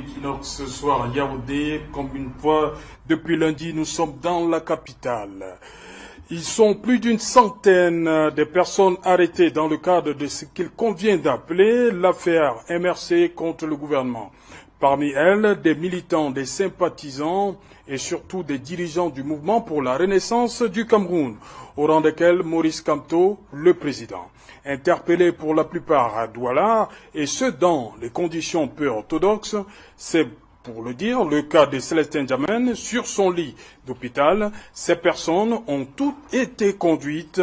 Equinox ce soir à Yaoundé. Comme une fois, depuis lundi, nous sommes dans la capitale. Ils sont plus d'une centaine de personnes arrêtées dans le cadre de ce qu'il convient d'appeler l'affaire MRC contre le gouvernement. Parmi elles, des militants, des sympathisants et surtout des dirigeants du mouvement pour la renaissance du Cameroun, au rang desquels Maurice Kamto, le président. Interpellé pour la plupart à Douala, et ce dans les conditions peu orthodoxes, c'est pour le dire, le cas de Célestin Diamène sur son lit d'hôpital. Ces personnes ont toutes été conduites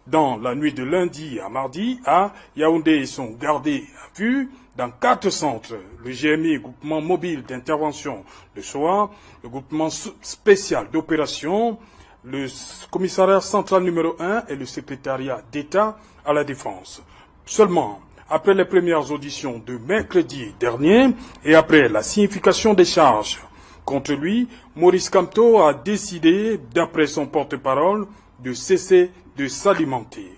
dans la nuit de lundi à mardi à Yaoundé et sont gardées à vue dans 4 centres. Le GMI, groupement mobile d'intervention le soir, le groupement spécial d'opération, le commissariat central numéro 1 et le secrétariat d'État à la défense. Seulement, après les premières auditions de mercredi dernier et après la signification des charges contre lui, Maurice Kamto a décidé, d'après son porte-parole, de cesser de s'alimenter.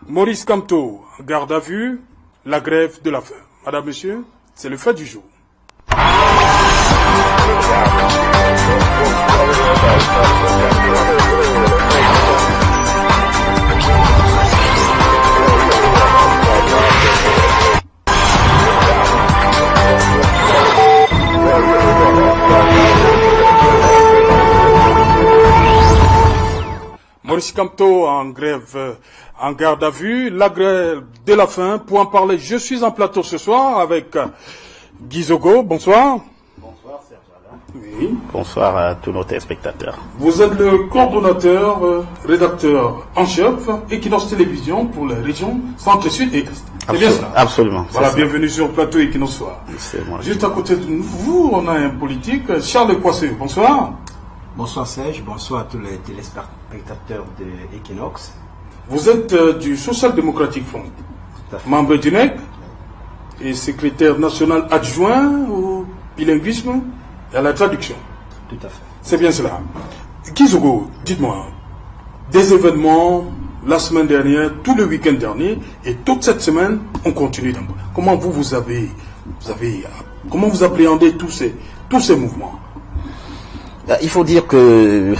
Maurice Kamto, garde à vue, la grève de la faim. Madame, Monsieur, c'est le fait du jour. Maurice Kamto en grève, en garde à vue, la grève de la faim. Pour en parler, je suis en plateau ce soir avec Guy Zogo. Bonsoir. Bonsoir Serge Alain. Oui. Bonsoir à tous nos téléspectateurs. Vous êtes le coordonnateur, rédacteur en chef, Equinox Télévision pour les régions Centre-Sud et Est. C'est bien ça? Absolument. Voilà, bienvenue sur le plateau Equinox Soir. C'est moi. Juste à côté de vous, on a un politique, Charles Poisseux. Bonsoir. Bonsoir Serge, bonsoir à tous les téléspectateurs de Equinox. Vous êtes du Social Democratic Front, membre du NEC et secrétaire national adjoint au bilinguisme et à la traduction. Tout à fait. C'est bien cela. Kizogo, dites-moi, des événements la semaine dernière, tout le week-end dernier et toute cette semaine, on continue. Comment comment vous appréhendez tous ces mouvements? Il faut dire que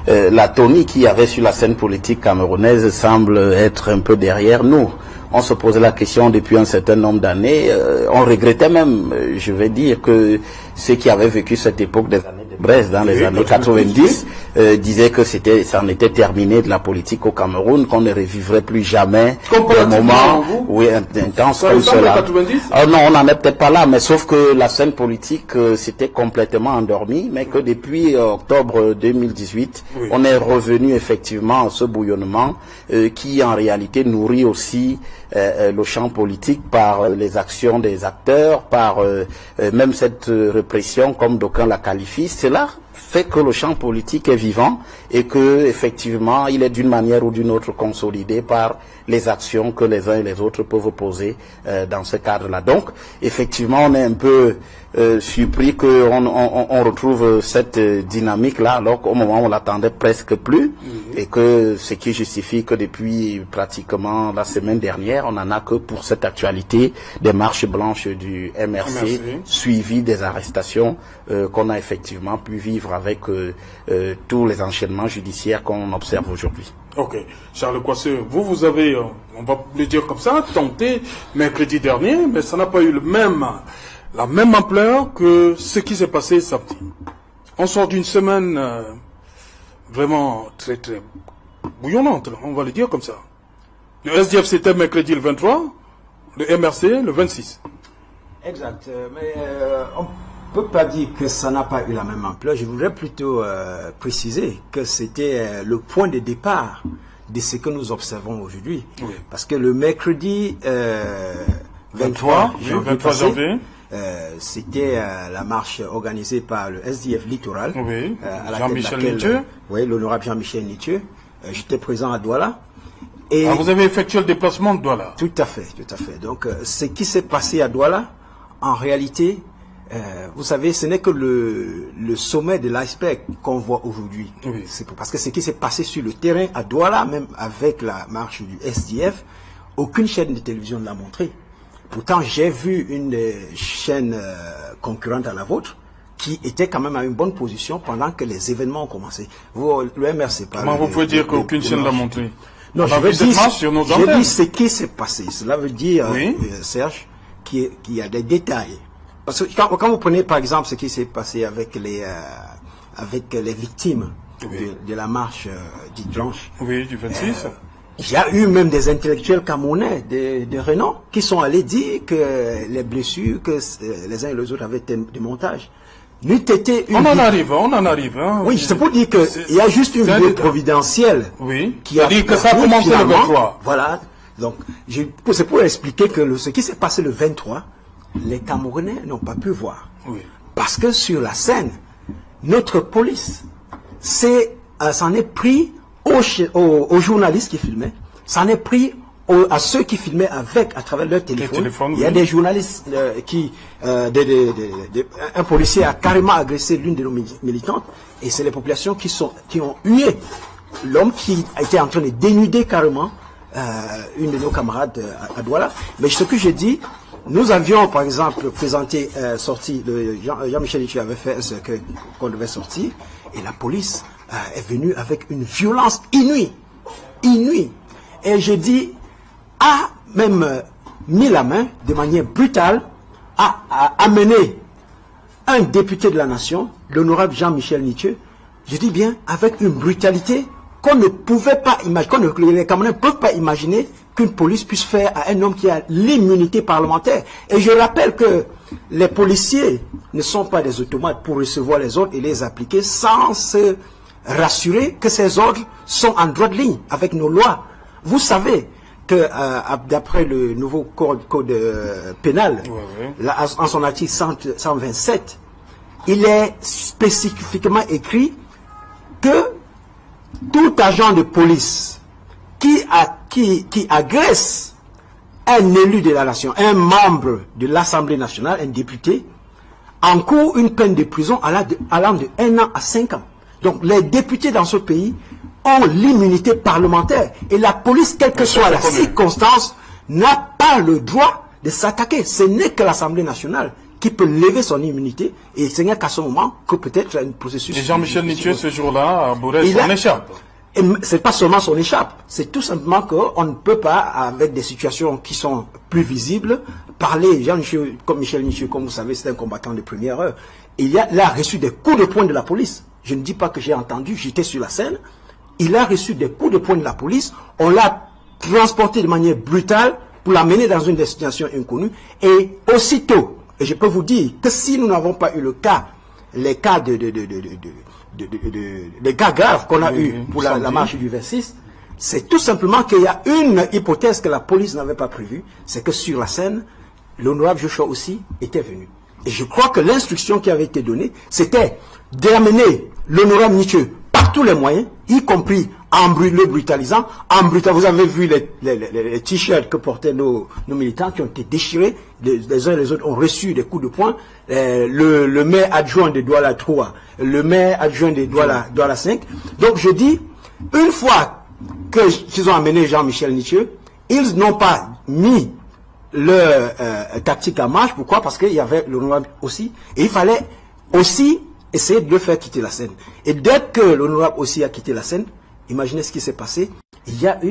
la tonie qu'il y avait sur la scène politique camerounaise semble être un peu derrière nous. On se posait la question depuis un certain nombre d'années. On regrettait même, je vais dire, que ceux qui avaient vécu cette époque des années de Brest dans les années 90 disaient que ça en était terminé de la politique au Cameroun, qu'on ne revivrait plus jamais un moment intense comme cela. Non, on n'en est peut-être pas là, mais sauf que la scène politique s'était complètement endormie, mais que depuis octobre 2018, on est revenu effectivement à ce bouillonnement qui en réalité nourrit aussi le champ politique par les actions des acteurs, par même cette répression comme d'aucuns la qualifient. Cela fait que le champ politique est vivant et que effectivement il est d'une manière ou d'une autre consolidé par les actions que les uns et les autres peuvent poser dans ce cadre-là. Donc effectivement on est un peu surpris qu'on retrouve cette dynamique-là alors qu'au moment où on l'attendait presque plus et que ce qui justifie que depuis pratiquement la semaine dernière on n'en a que pour cette actualité des marches blanches du MRC. Suivies des arrestations qu'on a effectivement pu vivre avec tous les enchaînements judiciaires qu'on observe aujourd'hui. Ok. Charles Poisseux, vous avez, on va le dire comme ça, tenté mercredi dernier, mais ça n'a pas eu la même ampleur que ce qui s'est passé samedi. On sort d'une semaine vraiment très très bouillonnante, on va le dire comme ça. Le SDF c'était mercredi le 23, le MRC le 26. Exact, mais on ne peut pas dire que ça n'a pas eu la même ampleur. Je voudrais plutôt préciser que c'était le point de départ de ce que nous observons aujourd'hui. Oui. Parce que le mercredi 23 janvier, c'était la marche organisée par le SDF Littoral, à Jean-Michel Nitieux. Oui, l'honorable Jean-Michel Nitieux. J'étais présent à Douala. Et vous avez effectué le déplacement de Douala? Tout à fait, tout à fait. Donc, ce qui s'est passé à Douala, en réalité, vous savez, ce n'est que le sommet de l'iceberg qu'on voit aujourd'hui. Oui. C'est parce que ce qui s'est passé sur le terrain à Douala, même avec la marche du SDF, aucune chaîne de télévision ne l'a montré. Pourtant, j'ai vu une chaîne concurrente à la vôtre qui était quand même à une bonne position pendant que les événements ont commencé. Le MRC pas. Comment vous pouvez dire qu'aucune chaîne l'a montré? Non, je veux dire ce qui s'est passé. Cela veut dire, Serge, qu'il y a des détails. Parce que quand vous prenez par exemple ce qui s'est passé avec les victimes de la marche du dimanche. Oui, du 26. Il y a eu même des intellectuels camerounais de renom qui sont allés dire que les blessures, que les uns et les autres avaient été des montages. On en arrive. Hein. Oui, c'est pour dire qu'il y a juste une idée providentielle. Oui, qui a dit que ça a commencé le 23. Voilà. Donc, c'est pour expliquer que ce qui s'est passé le 23, les Camerounais n'ont pas pu voir. Oui. Parce que sur la scène, notre police s'en est pris aux journalistes qui filmaient, s'en est pris à ceux qui filmaient à travers leur téléphone. Il y a des journalistes un policier a carrément agressé l'une de nos militantes, et c'est les populations qui ont hué l'homme qui était en train de dénuder carrément une de nos camarades à Douala. Mais ce que j'ai dit, nous avions par exemple présenté, Jean-Michel Lithieu avait fait ce qu'on devait sortir, et la police est venue avec une violence inouïe. Et j'ai dit, a même mis la main de manière brutale à amener un député de la nation, l'honorable Jean-Michel Lithieu, je dis bien avec une brutalité qu'on ne pouvait pas imaginer, les Camerounais ne peuvent pas imaginer qu'une police puisse faire à un homme qui a l'immunité parlementaire. Et je rappelle que les policiers ne sont pas des automates pour recevoir les ordres et les appliquer sans se rassurer que ces ordres sont en droite ligne avec nos lois. Vous savez que d'après le nouveau code pénal, en son article 127, il est spécifiquement écrit que tout agent de police qui agresse un élu de la nation, un membre de l'Assemblée nationale, un député, encourt une peine de prison allant de 1 an à 5 ans. Donc les députés dans ce pays ont l'immunité parlementaire. Et la police, quelle que soit la circonstance, n'a pas le droit de s'attaquer. Ce n'est que l'Assemblée nationale qui peut lever son immunité. Et ce n'est qu'à ce moment que peut-être un processus... Et Jean-Michel Lithieu, ce jour-là, a bourré son écharpe. Et c'est pas seulement son écharpe. C'est tout simplement qu'on ne peut pas, avec des situations qui sont plus visibles, parler. Jean-Michel, comme Michel Lithieu, comme vous savez, c'est un combattant de première heure. Il a reçu des coups de poing de la police. Je ne dis pas que j'ai entendu, j'étais sur la scène. Il a reçu des coups de poing de la police. On l'a transporté de manière brutale pour l'amener dans une destination inconnue. Et aussitôt, et je peux vous dire que si nous n'avons pas eu les cas des cas graves qu'on a eu pour la marche du 26, c'est tout simplement qu'il y a une hypothèse que la police n'avait pas prévue, c'est que sur la scène, l'honorable Joshua aussi était venu. Et je crois que l'instruction qui avait été donnée, c'était d'amener l'honorable Lithieu par tous les moyens, y compris en le brutalisant. Vous avez vu les t-shirts que portaient nos militants qui ont été déchirés. Les uns et les autres ont reçu des coups de poing. Le maire adjoint de Douala 3, le maire adjoint de Douala 5. Donc je dis, une fois qu'ils ont amené Jean-Michel Lithieu, ils n'ont pas mis leur tactique en marche. Pourquoi? Parce qu'il y avait l'honorable aussi. Et il fallait aussi essayer de le faire quitter la scène. Et dès que l'honorable aussi a quitté la scène, imaginez ce qui s'est passé.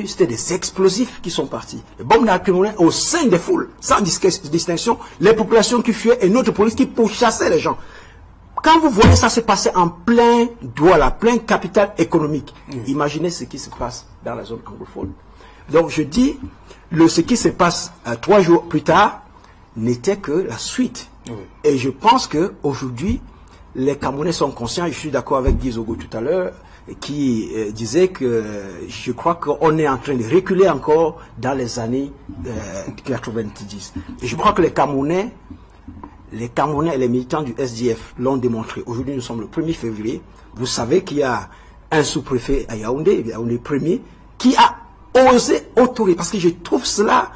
C'était des explosifs qui sont partis. Les bombes lacrymogènes au sein des foules, sans distinction, les populations qui fuyaient et notre police qui pourchassait les gens. Quand vous voyez ça se passer en plein Douala, plein capital économique, imaginez ce qui se passe dans la zone anglophone. Donc je dis, ce qui se passe 3 jours plus tard n'était que la suite. Et je pense qu'aujourd'hui, les Camerounais sont conscients, je suis d'accord avec Guy Zogo tout à l'heure, qui disait que je crois qu'on est en train de reculer encore dans les années 90. Et je crois que les Camerounais et les militants du SDF l'ont démontré. Aujourd'hui, nous sommes le 1er février. Vous savez qu'il y a un sous-préfet à Yaoundé 1er, qui a osé autoriser, parce que je trouve cela...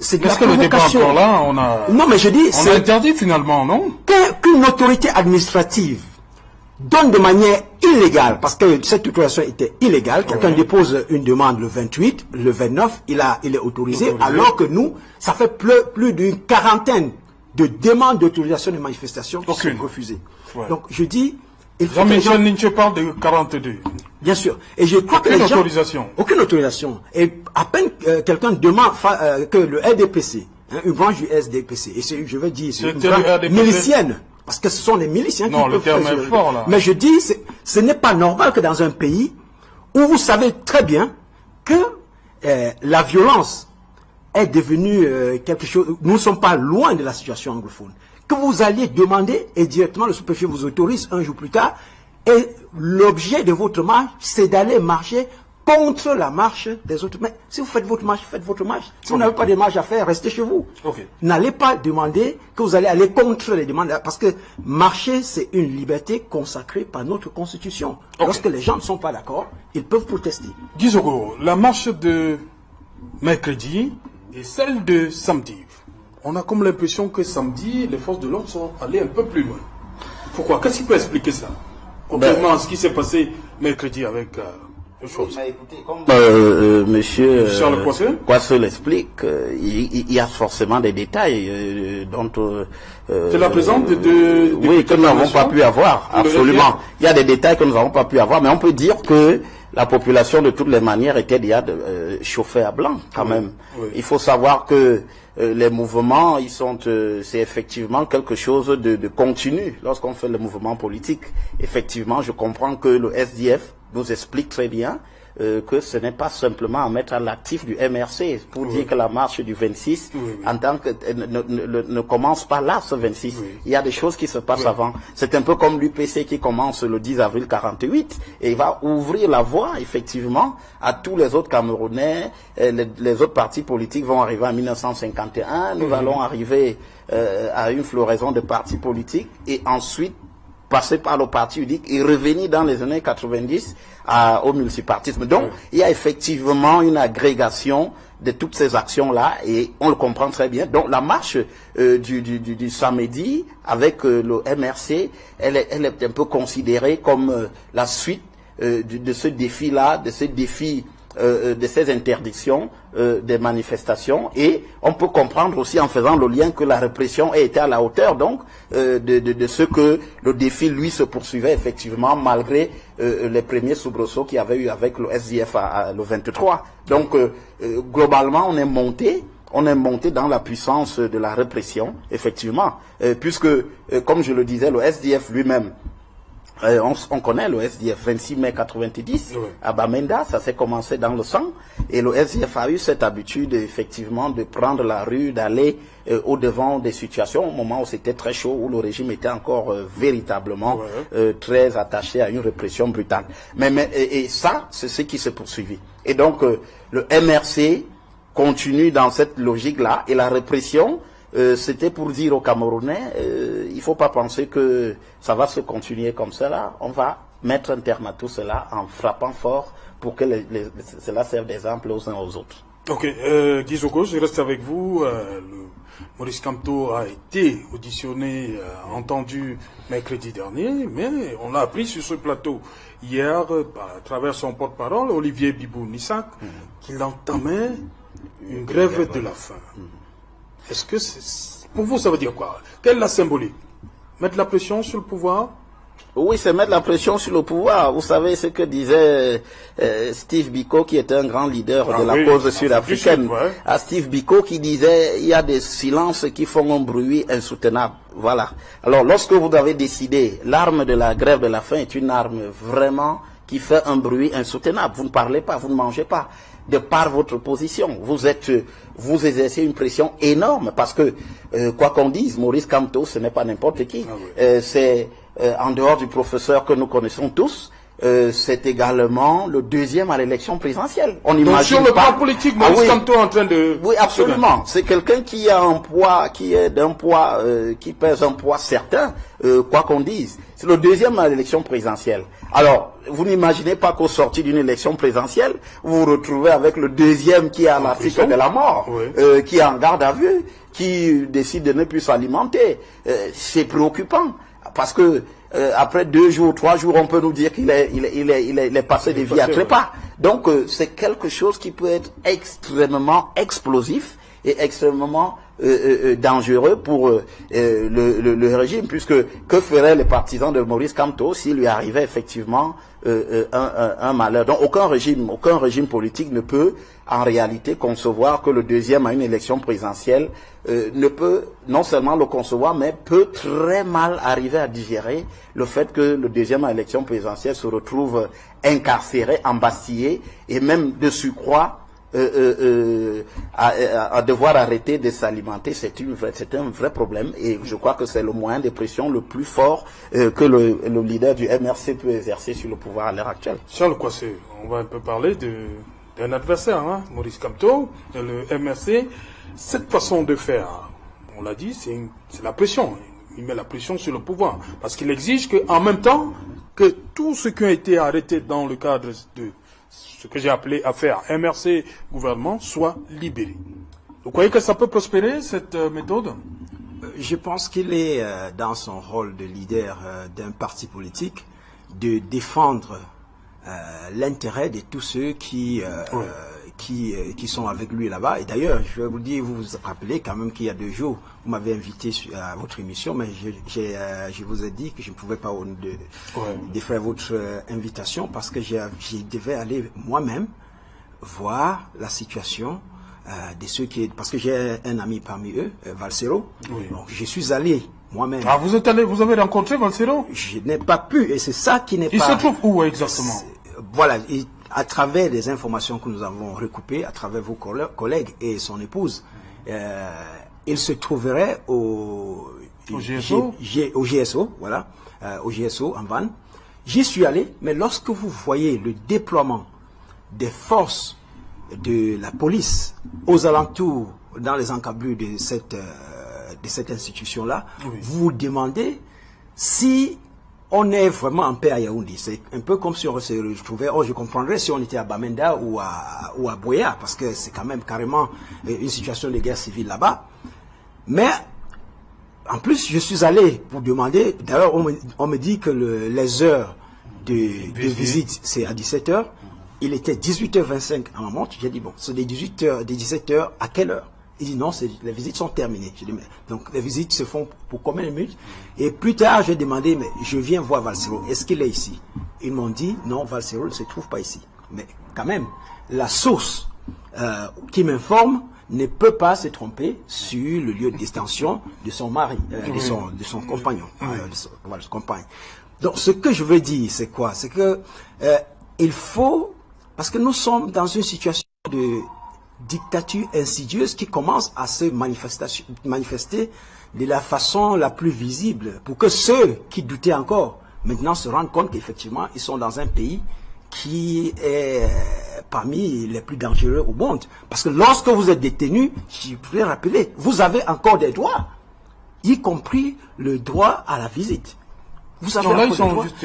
C'est de la provocation. Le débat encore là, non, mais je dis, c'est interdit finalement, non? Qu'une autorité administrative donne de manière illégal, parce que cette autorisation était illégale. Quelqu'un dépose une demande le 28, le 29, il est autorisé, alors que nous, ça fait plus d'une quarantaine de demandes d'autorisation de manifestation qui sont refusées. Ouais. Donc je dis... Jean-Michel Ninche parle de 42. Bien sûr. Et je crois que aucune autorisation. Et à peine quelqu'un demande que le RDPC, une branche du SDPC, et je veux dire, c'est une branche milicienne, parce que ce sont les miliciens qui peuvent faire... Non, le terme est fort, là. Mais je dis, ce n'est pas normal que dans un pays où vous savez très bien que la violence est devenue quelque chose... Nous ne sommes pas loin de la situation anglophone. Que vous alliez demander et directement le sous-préfet vous autorise un jour plus tard, et l'objet de votre marche, c'est d'aller marcher contre la marche des autres. Mais si vous faites votre marche, faites votre marche. Si vous n'avez pas de marche à faire, restez chez vous. N'allez pas demander que vous allez aller contre les demandes, parce que marcher, c'est une liberté consacrée par notre Constitution. Lorsque les gens ne sont pas d'accord, ils peuvent protester. Guizoko, la marche de mercredi et celle de samedi, on a comme l'impression que samedi, les forces de l'ordre sont allées un peu plus loin. Pourquoi? Qu'est-ce qui peut expliquer ça? Contrairement à ce qui s'est passé mercredi avec les choses. Monsieur Coisseux l'explique, il y a forcément des détails dont... c'est la présence de oui, que nous n'avons pas pu avoir, absolument. Il y a des détails que nous n'avons pas pu avoir, mais on peut dire que la population, de toutes les manières, était déjà chauffée à blanc, quand même. Il faut savoir que les mouvements, c'est effectivement quelque chose de continu. Lorsqu'on fait le mouvement politique, effectivement, je comprends que le SDF nous explique très bien que ce n'est pas simplement à mettre à l'actif du MRC pour dire que la marche du 26 en tant que ne commence pas là, ce 26. Il y a des choses qui se passent avant. C'est un peu comme l'UPC qui commence le 10 avril 48 et il va ouvrir la voie effectivement à tous les autres Camerounais. Les autres partis politiques vont arriver en 1951. Nous allons arriver à une floraison de partis politiques et ensuite passer par le parti unique et revenir dans les années 90 au multipartisme. Donc, il y a effectivement une agrégation de toutes ces actions-là et on le comprend très bien. Donc, la marche du samedi avec le MRC, elle est un peu considérée comme la suite de ce défi-là, de ce défi de ces interdictions des manifestations, et on peut comprendre aussi en faisant le lien que la répression a été à la hauteur donc de ce que le défi lui se poursuivait effectivement malgré les premiers soubresauts qu'il y avait eu avec le SDF le 23. Donc globalement on est monté dans la puissance de la répression effectivement, puisque comme je le disais, le SDF lui-même, on connaît le SDF, 26 mai 90, à Bamenda, ça s'est commencé dans le sang, et le SDF a eu cette habitude, effectivement, de prendre la rue, d'aller au-devant des situations, au moment où c'était très chaud, où le régime était encore véritablement très attaché à une répression brutale. Et ça, c'est ce qui s'est poursuivi. Et donc, le MRC continue dans cette logique-là, et la répression, c'était pour dire aux Camerounais, il ne faut pas penser que ça va se continuer comme cela. On va mettre un terme à tout cela en frappant fort pour que cela serve d'exemple aux uns aux autres. Ok, Guizoko, je reste avec vous. Maurice Kamto a été auditionné, entendu mercredi dernier, mais on l'a appris sur ce plateau hier, à travers son porte-parole, Olivier Bibou-Nissak, qu'il entamait une grève de la faim. Est-ce que pour vous, ça veut dire quoi? Quelle est la symbolique? Mettre la pression sur le pouvoir? Oui, c'est mettre la pression sur le pouvoir. Vous savez ce que disait Steve Biko, qui était un grand leader de la cause sud-africaine. À Steve Biko qui disait, il y a des silences qui font un bruit insoutenable. Voilà. Alors, lorsque vous avez décidé, l'arme de la grève de la faim est une arme vraiment qui fait un bruit insoutenable. Vous ne parlez pas, vous ne mangez pas. De par votre position, vous exercez une pression énorme parce que, quoi qu'on dise, Maurice Kamto, ce n'est pas n'importe qui. C'est, en dehors du professeur que nous connaissons tous, c'est également le deuxième à l'élection présidentielle. On imagine donc sur le plan politique, Maurice Kamto est en train de... Oui, absolument. C'est quelqu'un qui a un poids, qui pèse un poids certain, quoi qu'on dise. C'est le deuxième à l'élection présidentielle. Alors, vous n'imaginez pas qu'au sorti d'une élection présidentielle, vous vous retrouvez avec le deuxième qui est à l'article de la mort, qui est en garde à vue, qui décide de ne plus s'alimenter. C'est préoccupant. Parce que après 2 jours, 3 jours, on peut nous dire qu'il est passé des vies à trépas. Donc, c'est quelque chose qui peut être extrêmement explosif et extrêmement dangereux pour le régime, puisque que feraient les partisans de Maurice Kamto s'il lui arrivait effectivement un malheur? Donc aucun régime politique ne peut en réalité concevoir que le deuxième à une élection présidentielle ne peut non seulement le concevoir, mais peut très mal arriver à digérer le fait que le deuxième à l'élection présidentielle se retrouve incarcéré, embastillé, et même de surcroît à devoir arrêter de s'alimenter. C'est un vrai problème, et je crois que c'est le moyen de pression le plus fort que le leader du MRC peut exercer sur le pouvoir à l'heure actuelle. Charles Kouassé, on va un peu parler d'un adversaire, hein, Maurice Kamto, le MRC. Cette façon de faire, on l'a dit, c'est la pression. Il met la pression sur le pouvoir, parce qu'il exige qu'en même temps, que tous ceux qui ont été arrêtés dans le cadre de ce que j'ai appelé affaire MRC gouvernement soient libérés. Vous croyez que ça peut prospérer, cette méthode? Je pense qu'il est dans son rôle de leader d'un parti politique de défendre l'intérêt de tous ceux qui sont avec lui là-bas. Et d'ailleurs, je vais vous dire, vous vous rappelez quand même qu'il y a 2 jours, vous m'avez invité à votre émission, mais je vous ai dit que je ne pouvais pas défaire votre invitation parce que je devais aller moi-même voir la situation de ceux qui... Parce que j'ai un ami parmi eux, Valsero. Oui. Donc je suis allé moi-même. Ah, vous avez rencontré Valsero? Je n'ai pas pu, et c'est ça qui n'est pas... Il se trouve où exactement? Voilà, à travers les informations que nous avons recoupées, à travers vos collègues et son épouse, il se trouverait au GSO, voilà, au GSO en Vannes. J'y suis allé, mais lorsque vous voyez le déploiement des forces de la police aux alentours, dans les encablures de cette institution-là, oui, vous vous demandez si on est vraiment en paix à Yaoundé. C'est un peu comme si on se retrouvait, je comprendrais si on était à Bamenda ou à Boya, parce que c'est quand même carrément une situation de guerre civile là-bas. Mais, en plus, je suis allé pour demander, d'ailleurs, on me dit que les heures de visite, c'est à 17h. Il était 18h25 à ma montre. J'ai dit, bon, c'est des 17h, à quelle heure? Il dit non, les visites sont terminées. Je dis, mais, donc les visites se font pour combien de minutes? Et plus tard, j'ai demandé, mais je viens voir Valsero, est-ce qu'il est ici? Ils m'ont dit, non, Valsero ne se trouve pas ici. Mais quand même, la source qui m'informe ne peut pas se tromper sur le lieu de détention de son mari, de son compagnon. Voilà, son compagne. Donc ce que je veux dire, c'est quoi? C'est que il faut, parce que nous sommes dans une situation de dictature insidieuse qui commence à se manifester de la façon la plus visible, pour que ceux qui doutaient encore maintenant se rendent compte qu'effectivement ils sont dans un pays qui est parmi les plus dangereux au monde. Parce que lorsque vous êtes détenu, je voudrais rappeler, vous avez encore des droits, y compris le droit à la visite. Vous avez là, ils sont juste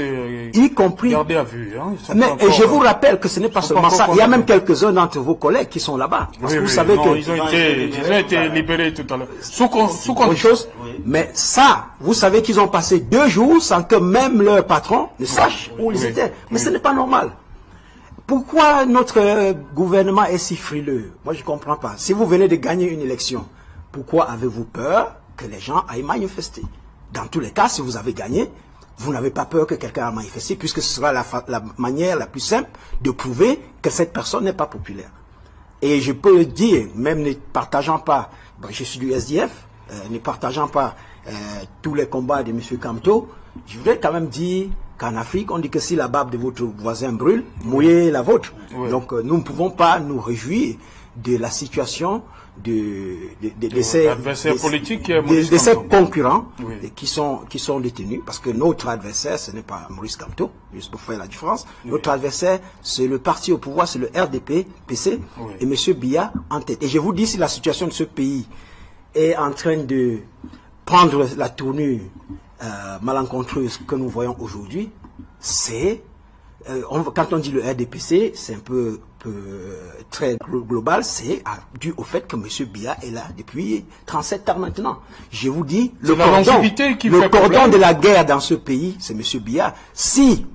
y compris gardés à vue. Hein, et je vous rappelle que ce n'est pas seulement ça. Il y a même quelques-uns d'entre vos collègues qui sont là-bas. Parce que vous savez que ils ont été libérés tout à l'heure. Sous condition. Mais ça, vous savez qu'ils ont passé 2 jours sans que même leur patron ne sache où ils étaient. Mais ce n'est pas normal. Pourquoi notre gouvernement est si frileux? Moi, je ne comprends pas. Si vous venez de gagner une élection, pourquoi avez-vous peur que les gens aillent manifester? Dans tous les cas, si vous avez gagné, vous n'avez pas peur que quelqu'un a manifesté, puisque ce sera la manière la plus simple de prouver que cette personne n'est pas populaire. Et je peux le dire, même ne partageant pas, je suis du SDF, ne partageant pas tous les combats de M. Kamto, je voudrais quand même dire qu'en Afrique, on dit que si la barbe de votre voisin brûle, mouillez la vôtre. Oui. Donc nous ne pouvons pas nous réjouir de la situation de ces adversaires politiques, de ces concurrents, oui, qui sont détenus, parce que notre adversaire, ce n'est pas Maurice Kamto, juste pour faire la différence. Oui. Notre adversaire, c'est le parti au pouvoir, c'est le RDP, PC, oui, et M. Biya en tête. Et je vous dis, si la situation de ce pays est en train de prendre la tournure malencontreuse que nous voyons aujourd'hui, c'est quand on dit le RDPC, c'est un peu très global, c'est dû au fait que M. Biya est là depuis 37 ans maintenant. Je vous dis, le cordon de la guerre dans ce pays, c'est M. Biya. Si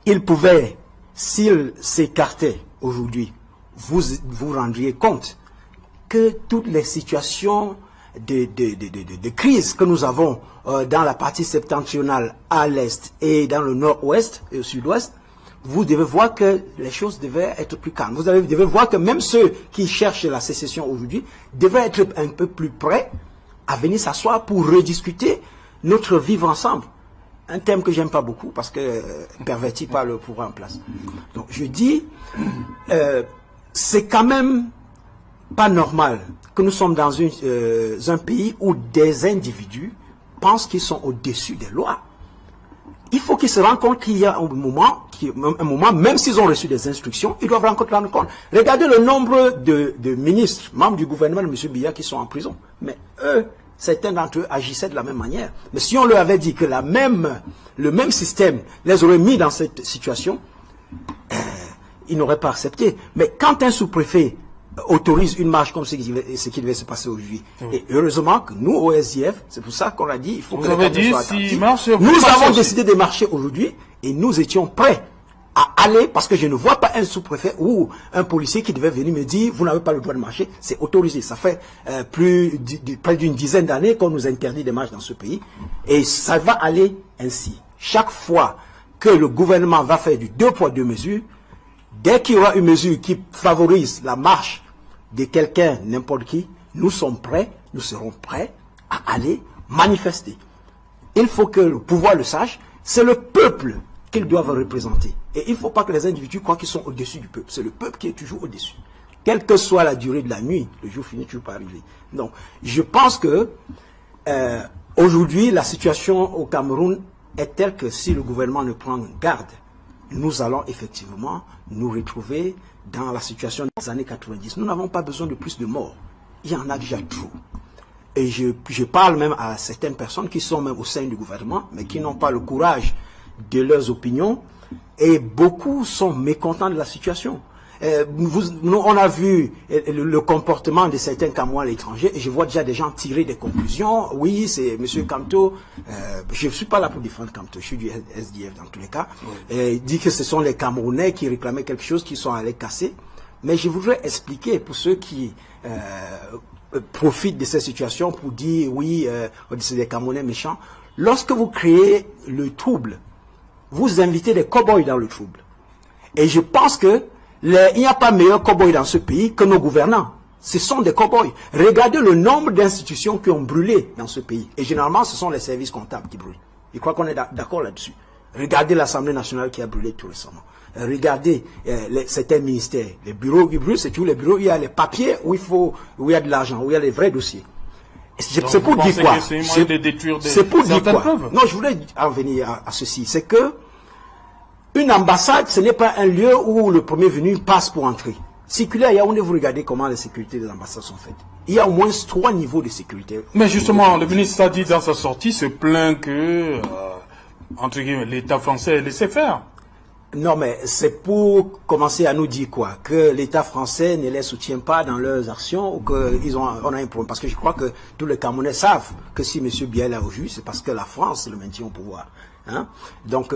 il pouvait, s'il s'écartait aujourd'hui, vous vous rendriez compte que toutes les situations de crise que nous avons dans la partie septentrionale à l'est et dans le nord-ouest et au sud-ouest, vous devez voir que les choses devaient être plus calmes. Vous devez voir que même ceux qui cherchent la sécession aujourd'hui devraient être un peu plus prêts à venir s'asseoir pour rediscuter notre vivre ensemble. Un thème que j'aime pas beaucoup parce que perverti par le pouvoir en place. Donc je dis, c'est quand même pas normal que nous sommes dans un pays où des individus pensent qu'ils sont au-dessus des lois. Il faut qu'ils se rendent compte qu'il y a un moment, même s'ils ont reçu des instructions, ils doivent rendre compte. Regardez le nombre de ministres, membres du gouvernement de M. Biya qui sont en prison. Mais eux, certains d'entre eux agissaient de la même manière. Mais si on leur avait dit que le même système les aurait mis dans cette situation, ils n'auraient pas accepté. Mais quand un sous-préfet autorise une marche comme ce qui devait se passer aujourd'hui. Et heureusement que nous, au SDF, c'est pour ça qu'on a dit, il faut que les camions soient attentifs. Nous avons décidé de marcher aujourd'hui et nous étions prêts à aller, parce que je ne vois pas un sous-préfet ou un policier qui devait venir me dire, vous n'avez pas le droit de marcher, c'est autorisé. Ça fait près d'une dizaine d'années qu'on nous interdit de marcher dans ce pays. Et ça va aller ainsi. Chaque fois que le gouvernement va faire du 2 poids 2 mesures, dès qu'il y aura une mesure qui favorise la marche de quelqu'un, n'importe qui, nous serons prêts à aller manifester. Il faut que le pouvoir le sache, c'est le peuple qu'ils doivent représenter. Et il ne faut pas que les individus croient qu'ils sont au-dessus du peuple. C'est le peuple qui est toujours au-dessus. Quelle que soit la durée de la nuit, le jour finit toujours par arriver. Donc, je pense que aujourd'hui, la situation au Cameroun est telle que si le gouvernement ne prend garde, nous allons effectivement nous retrouver dans la situation des années 90. Nous n'avons pas besoin de plus de morts. Il y en a déjà trop. Et je parle même à certaines personnes qui sont même au sein du gouvernement, mais qui n'ont pas le courage de leurs opinions. Et beaucoup sont mécontents de la situation. On a vu le comportement de certains Camerounais à l'étranger et je vois déjà des gens tirer des conclusions. Oui, c'est M. Kamto. Je ne suis pas là pour défendre Kamto, je suis du SDF dans tous les cas. Il dit que ce sont les Camerounais qui réclamaient quelque chose, qui sont allés casser. Mais je voudrais expliquer pour ceux qui profitent de cette situation pour dire oui, c'est des Camerounais méchants. Lorsque vous créez le trouble, vous invitez des cow-boys dans le trouble. Et je pense que il n'y a pas meilleur cow-boy dans ce pays que nos gouvernants. Ce sont des cow-boys. Regardez le nombre d'institutions qui ont brûlé dans ce pays. Et généralement, ce sont les services comptables qui brûlent. Je crois qu'on est d'accord là-dessus. Regardez l'Assemblée nationale qui a brûlé tout récemment. Regardez certains ministères. Les bureaux qui brûlent, c'est tous les bureaux où il y a les papiers, où il y a de l'argent, où il y a les vrais dossiers. C'est pour dire quoi? C'est pour dire quoi? Non, je voulais en venir à ceci. C'est que une ambassade, ce n'est pas un lieu où le premier venu passe pour entrer. Circuler à Yaoundé, vous regardez comment les sécurités des ambassades sont faites. Il y a au moins 3 niveaux de sécurité. Mais justement, le ministre a dit dans sa sortie, se plaint que, entre guillemets, l'État français laissait faire. Non, mais c'est pour commencer à nous dire quoi? Que l'État français ne les soutient pas dans leurs actions ou qu'on a un problème. Parce que je crois que tous les Camerounais savent que si M. Biya est là aujourd'hui, c'est parce que la France le maintient au pouvoir. Hein? Donc,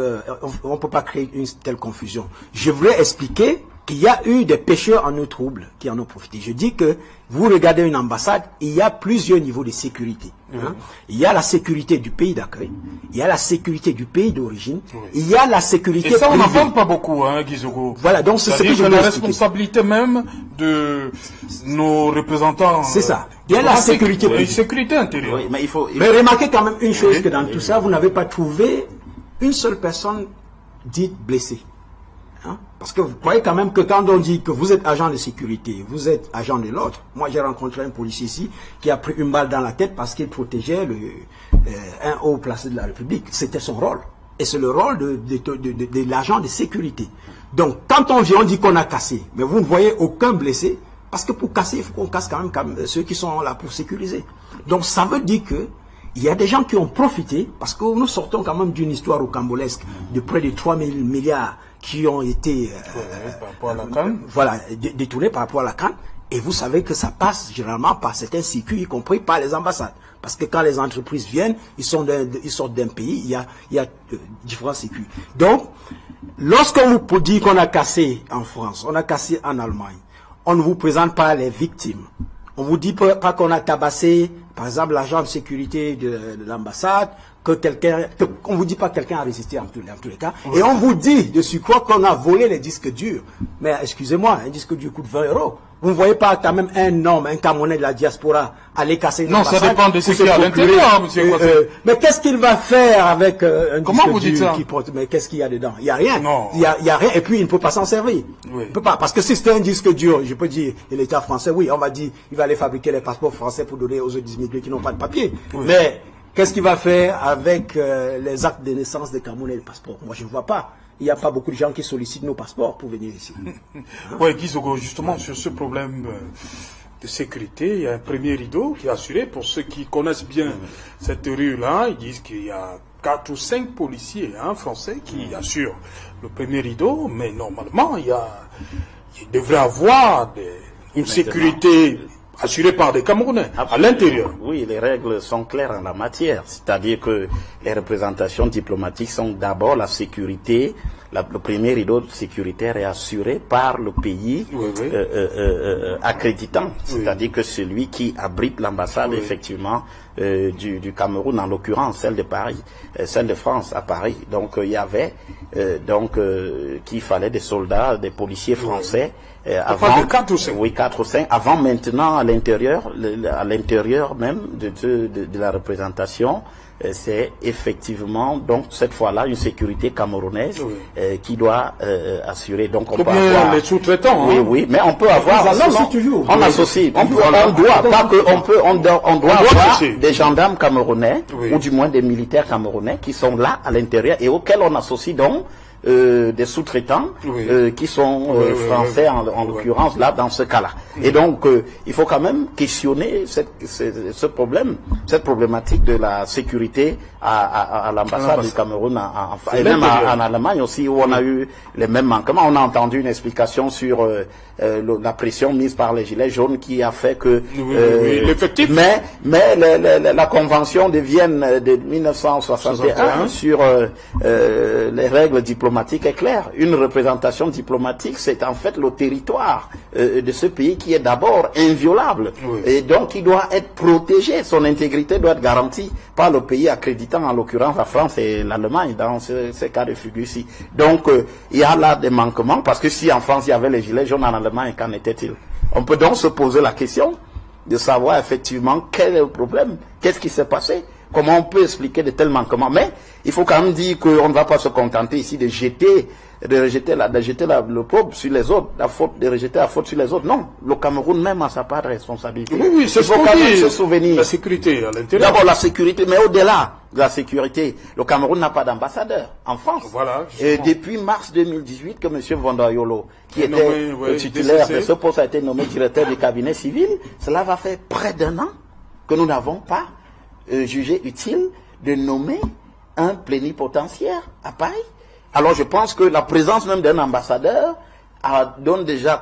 on ne peut pas créer une telle confusion. Je voulais expliquer qu'il y a eu des pêcheurs en eau trouble qui en ont profité. Je dis que vous regardez une ambassade, il y a plusieurs niveaux de sécurité. Hein? Il y a la sécurité du pays d'accueil, il y a la sécurité du pays d'origine, il y a la sécurité privée. Et ça, on n'en parle pas beaucoup, hein, Guizoko. Voilà, donc c'est ce que je veux la expliquer. responsabilité même de nos représentants. C'est ça. Il y a la sécurité privée. Sécurité intérieure. Oui, mais mais remarquez quand même une chose, que dans tout ça, vous n'avez pas trouvé une seule personne dite blessée. Hein? Parce que vous croyez quand même que quand on dit que vous êtes agent de sécurité, vous êtes agent de l'autre. Moi, j'ai rencontré un policier ici qui a pris une balle dans la tête parce qu'il protégeait un haut placé de la République. C'était son rôle. Et c'est le rôle de l'agent de sécurité. Donc, quand on vient, on dit qu'on a cassé. Mais vous ne voyez aucun blessé. Parce que pour casser, il faut qu'on casse quand même ceux qui sont là pour sécuriser. Donc, ça veut dire que il y a des gens qui ont profité, parce que nous sortons quand même d'une histoire rocambolesque de près de 3 000 milliards qui ont été détournés par rapport à la CAN. Et vous savez que ça passe généralement par certains circuits, y compris par les ambassades. Parce que quand les entreprises viennent, ils sortent d'un pays, il y a différents circuits. Donc, lorsqu'on vous dit qu'on a cassé en France, on a cassé en Allemagne, on ne vous présente pas les victimes. On vous dit pas qu'on a tabassé, par exemple, l'agent de sécurité de l'ambassade, on vous dit pas que quelqu'un a résisté en tous les cas, et on vous dit de surcroît qu'on a volé les disques durs. Mais excusez-moi, un disque dur coûte 20 €. Vous ne voyez pas quand même un homme, un Camerounais de la diaspora aller casser une ambassade? Non, ça dépend de ce qu'il y a à l'intérieur, monsieur Kouassé. Mais qu'est-ce qu'il va faire avec un Comment vous disque dites dur ça? qui porte? Mais qu'est-ce qu'il y a dedans? Il n'y a rien. Non. Il y a rien, et puis il ne peut pas s'en servir. Oui. Il peut pas, parce que si c'était un disque dur, je peux dire, et l'État français, oui, on va dire, il va aller fabriquer les passeports français pour donner aux autres immigrés qui n'ont pas de papier. Oui. Mais qu'est-ce qu'il va faire avec les actes de naissance des Camerounais et le passeport? Moi, je ne vois pas. Il n'y a pas beaucoup de gens qui sollicitent nos passeports pour venir ici. Oui, Guy Zogo, justement, sur ce problème de sécurité, il y a un premier rideau qui est assuré. Pour ceux qui connaissent bien cette rue-là, ils disent qu'il y a 4 ou 5 policiers français qui assurent le premier rideau, mais normalement, il devrait avoir une sécurité assurée par des Camerounais à l'intérieur. Oui, les règles sont claires en la matière. C'est-à-dire que les représentations diplomatiques sont d'abord la sécurité. Le premier rideau sécuritaire est assuré par le pays accréditant. C'est-à-dire que celui qui abrite l'ambassade, effectivement, du Cameroun, en l'occurrence celle de Paris, celle de France à Paris. Donc il y avait qu'il fallait des soldats, des policiers français. Avant 4 ou 5. Oui, 4 ou 5. Avant, maintenant, à l'intérieur même de la représentation, c'est effectivement, donc, cette fois-là, une sécurité camerounaise qui doit assurer. Donc, on peut avoir les sous-traitants. Oui, mais on peut avoir. On associe. On doit avoir des gendarmes camerounais, ou du moins des militaires camerounais qui sont là à l'intérieur et auxquels on associe donc des sous-traitants qui sont français en l'occurrence là dans ce cas-là. Et donc il faut quand même questionner ce problème, cette problématique de la sécurité à l'ambassade du Cameroun et même en Allemagne aussi où on a eu les mêmes manquements. On a entendu une explication sur la pression mise par les gilets jaunes qui a fait que l'effectif. Mais la convention de Vienne de 1961 sur les règles diplomatiques est claire. Une représentation diplomatique, c'est en fait le territoire de ce pays qui est d'abord inviolable. Et donc, il doit être protégé. Son intégrité doit être garantie par le pays accréditant, en l'occurrence la France et l'Allemagne, dans ces cas de figure-ci. Donc, il y a là des manquements, parce que si en France, il y avait les gilets jaunes, en Allemagne, qu'en était-il? On peut donc se poser la question de savoir effectivement quel est le problème, qu'est-ce qui s'est passé. Comment on peut expliquer de tels manquements? Mais il faut quand même dire qu'on ne va pas se contenter ici de rejeter le pauvre sur les autres, de rejeter la faute sur les autres. Non, le Cameroun même a sa part de responsabilité. Oui, c'est ce qu'on dit. Se souvenir. La sécurité à l'intérieur. D'abord la sécurité, mais au-delà de la sécurité, le Cameroun n'a pas d'ambassadeur en France. Voilà. Et depuis mars 2018 que M. Vandayolo, qui était titulaire de ce poste, a été nommé directeur du cabinet civil, cela va faire près d'1 an que nous n'avons pas jugé utile de nommer un plénipotentiaire à Paris. Alors je pense que la présence même d'un ambassadeur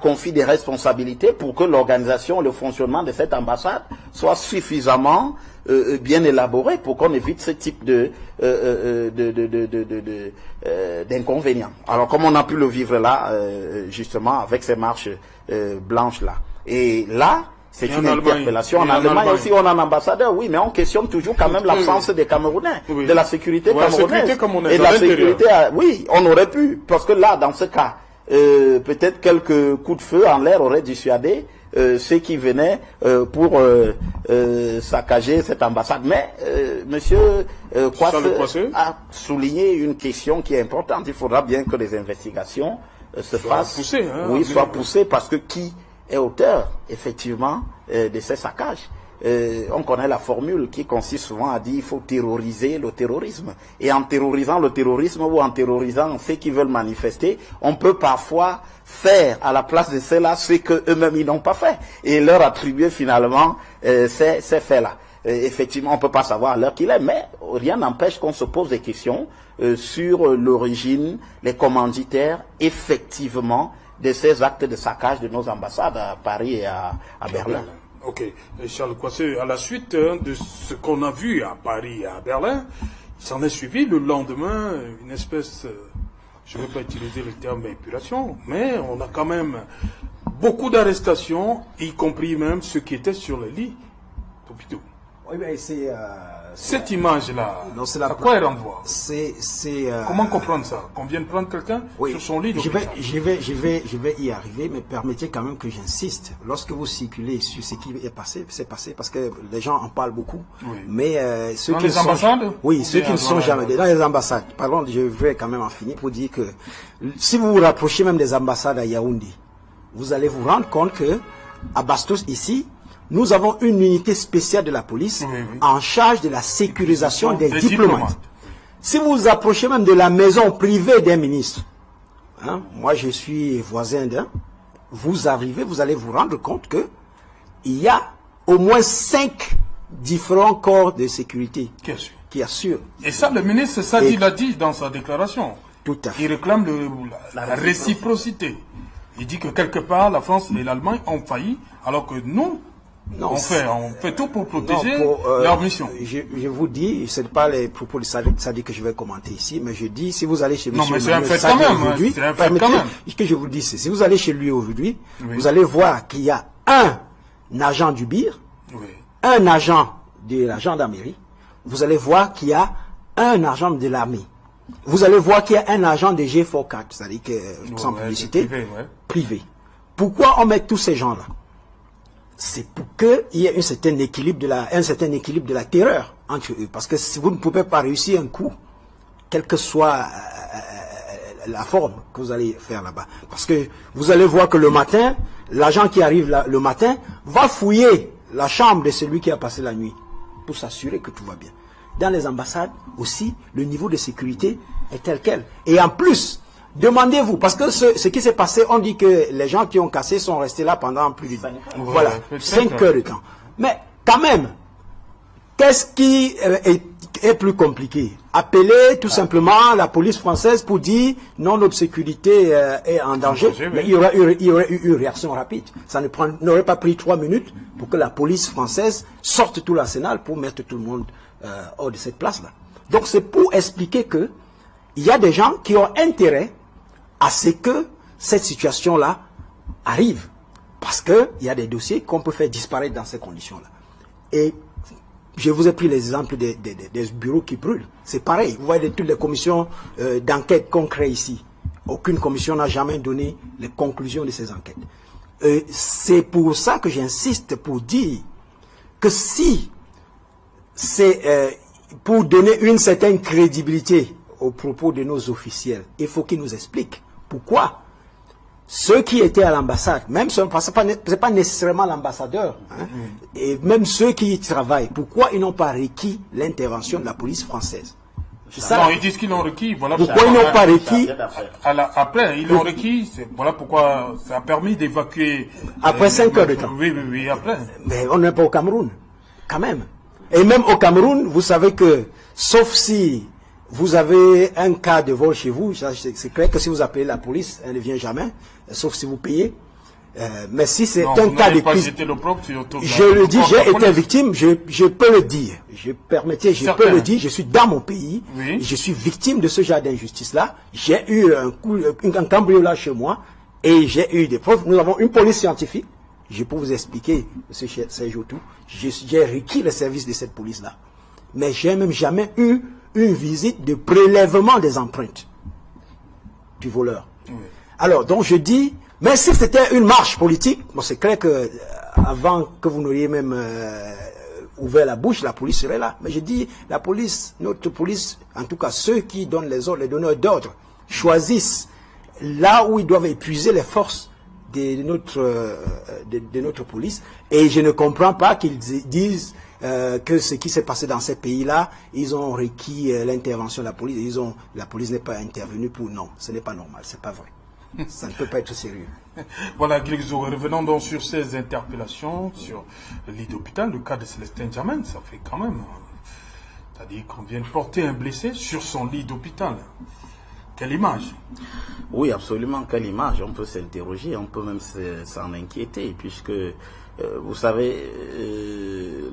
confie des responsabilités pour que l'organisation, le fonctionnement de cette ambassade soit suffisamment bien élaboré pour qu'on évite ce type d'inconvénients. Alors comme on a pu le vivre là, justement avec ces marches blanches là. Et là, c'est une interpellation. En Allemagne aussi, on a un ambassadeur, oui, mais on questionne toujours quand même l'absence des Camerounais, de la sécurité camerounaise. Et de la sécurité, oui, on aurait pu, parce que là, dans ce cas, peut-être quelques coups de feu en l'air auraient dissuadé ceux qui venaient pour saccager cette ambassade. Mais Monsieur Kouassé a souligné une question qui est importante. Il faudra bien que les investigations se fassent, soient poussées, parce que qui est auteur, effectivement, de ces saccages. On connaît la formule qui consiste souvent à dire qu'il faut terroriser le terrorisme. Et en terrorisant le terrorisme ou en terrorisant ceux qui veulent manifester, on peut parfois faire à la place de ceux-là ce qu'eux-mêmes ils n'ont pas fait. Et leur attribuer finalement ces faits-là. effectivement, on ne peut pas savoir l'heure qu'il est, mais rien n'empêche qu'on se pose des questions sur l'origine, les commanditaires, effectivement, de ces actes de saccage de nos ambassades à Paris et à Berlin. Ok. Et Charles Coissé, à la suite de ce qu'on a vu à Paris et à Berlin, il s'en est suivi le lendemain une espèce, je ne vais pas utiliser le terme épuration, mais on a quand même beaucoup d'arrestations, y compris même ceux qui étaient sur le lit d'hôpitaux. Oui, mais c'est... Cette image-là, à quoi elle renvoie? Comment comprendre ça? Qu'on vienne prendre quelqu'un sur son lit d'hôpital? Je vais y arriver, mais permettez quand même que j'insiste. Lorsque vous circulez sur ce qui est passé, c'est passé, parce que les gens en parlent beaucoup. Oui. Mais ceux dans qui les ambassades? Oui, ceux qui ne sont jamais dans les ambassades. Pardon, je vais quand même en finir pour dire que si vous vous rapprochez même des ambassades à Yaoundé, vous allez vous rendre compte que à Bastos ici, nous avons une unité spéciale de la police en charge de la sécurisation des diplomates. Si vous vous approchez même de la maison privée des ministres, hein, moi je suis voisin d'un, vous arrivez, vous allez vous rendre compte que il y a au moins 5 différents corps de sécurité qui assurent. Et ça, le ministre Sadi l'a dit dans sa déclaration. Tout à fait. Il réclame la réciprocité. Il dit que quelque part, la France et l'Allemagne ont failli, alors que nous, on fait tout pour protéger leur mission. Je vous dis, ce n'est pas les propos de Sadi que je vais commenter ici, mais je dis, si vous allez chez non, mais c'est un fait quand même. Aujourd'hui, que je vous dis, si vous allez chez lui aujourd'hui, vous allez voir qu'il y a un agent du BIR, un agent de la gendarmerie, vous allez voir qu'il y a un agent de l'armée. Vous allez voir qu'il y a un agent de G44, c'est-à-dire que, sans publicité, privé. Pourquoi on met tous ces gens-là? C'est pour qu'il y ait un certain équilibre de la terreur entre eux. Parce que si vous ne pouvez pas réussir un coup, quelle que soit la forme que vous allez faire là-bas. Parce que vous allez voir que le matin, l'agent qui arrive là, le matin va fouiller la chambre de celui qui a passé la nuit pour s'assurer que tout va bien. Dans les ambassades aussi, le niveau de sécurité est tel quel. Et en plus, demandez-vous, parce que ce qui s'est passé, on dit que les gens qui ont cassé sont restés là pendant plus de 5 heures de temps. Mais quand même, qu'est-ce qui est plus compliqué? Appeler tout simplement la police française pour dire non, notre sécurité est en danger. Mais il y aurait eu une réaction rapide. Ça n'aurait pas pris 3 minutes pour que la police française sorte tout l'arsenal pour mettre tout le monde hors de cette place-là. Donc c'est pour expliquer que il y a des gens qui ont intérêt à ce que cette situation-là arrive. Parce qu'il y a des dossiers qu'on peut faire disparaître dans ces conditions-là. Et je vous ai pris l'exemple des bureaux qui brûlent. C'est pareil. Vous voyez toutes les commissions d'enquête qu'on crée ici. Aucune commission n'a jamais donné les conclusions de ces enquêtes. C'est pour ça que j'insiste pour dire que si c'est pour donner une certaine crédibilité aux propos de nos officiels, il faut qu'ils nous expliquent pourquoi ceux qui étaient à l'ambassade, même ce n'est pas nécessairement l'ambassadeur, hein, et même ceux qui y travaillent, pourquoi ils n'ont pas requis l'intervention de la police française? Non, ils disent qu'ils l'ont requis. Voilà pourquoi ils n'ont pas requis? Après, ils l'ont requis. Voilà pourquoi ça a permis d'évacuer. Après 5 heures de temps. Oui, après. Mais on n'est pas au Cameroun, quand même. Et même au Cameroun, vous savez que, sauf si vous avez un cas de vol chez vous, c'est clair que si vous appelez la police, elle ne vient jamais, sauf si vous payez. Mais si c'est un cas de crise, je le dis, j'ai été victime, je peux le dire, je peux le dire, je suis dans mon pays, je suis victime de ce genre d'injustice-là. J'ai eu un cambriolage chez moi, et j'ai eu des preuves. Nous avons une police scientifique. Je peux vous expliquer, M. Sejotou, j'ai requis le service de cette police-là. Mais j'ai même jamais eu une visite de prélèvement des empreintes du voleur. Alors, donc je dis, mais si c'était une marche politique, bon, c'est clair que avant que vous n'auriez même ouvert la bouche, la police serait là. Mais je dis, la police, notre police, en tout cas ceux qui donnent les ordres, les donneurs d'ordre, choisissent là où ils doivent épuiser les forces de notre police. Et je ne comprends pas qu'ils disent que ce qui s'est passé dans ces pays-là, ils ont requis l'intervention de la police. La police n'est pas intervenue pour... Non, ce n'est pas normal, c'est pas vrai. Ça ne peut pas être sérieux. Voilà, Guilexo, revenons donc sur ces interpellations, sur le lit d'hôpital, le cas de Célestin Djamène, ça fait quand même... C'est-à-dire qu'on vient de porter un blessé sur son lit d'hôpital. Quelle image? Oui, absolument, quelle image. On peut s'interroger, on peut même s'en inquiéter, puisque, vous savez,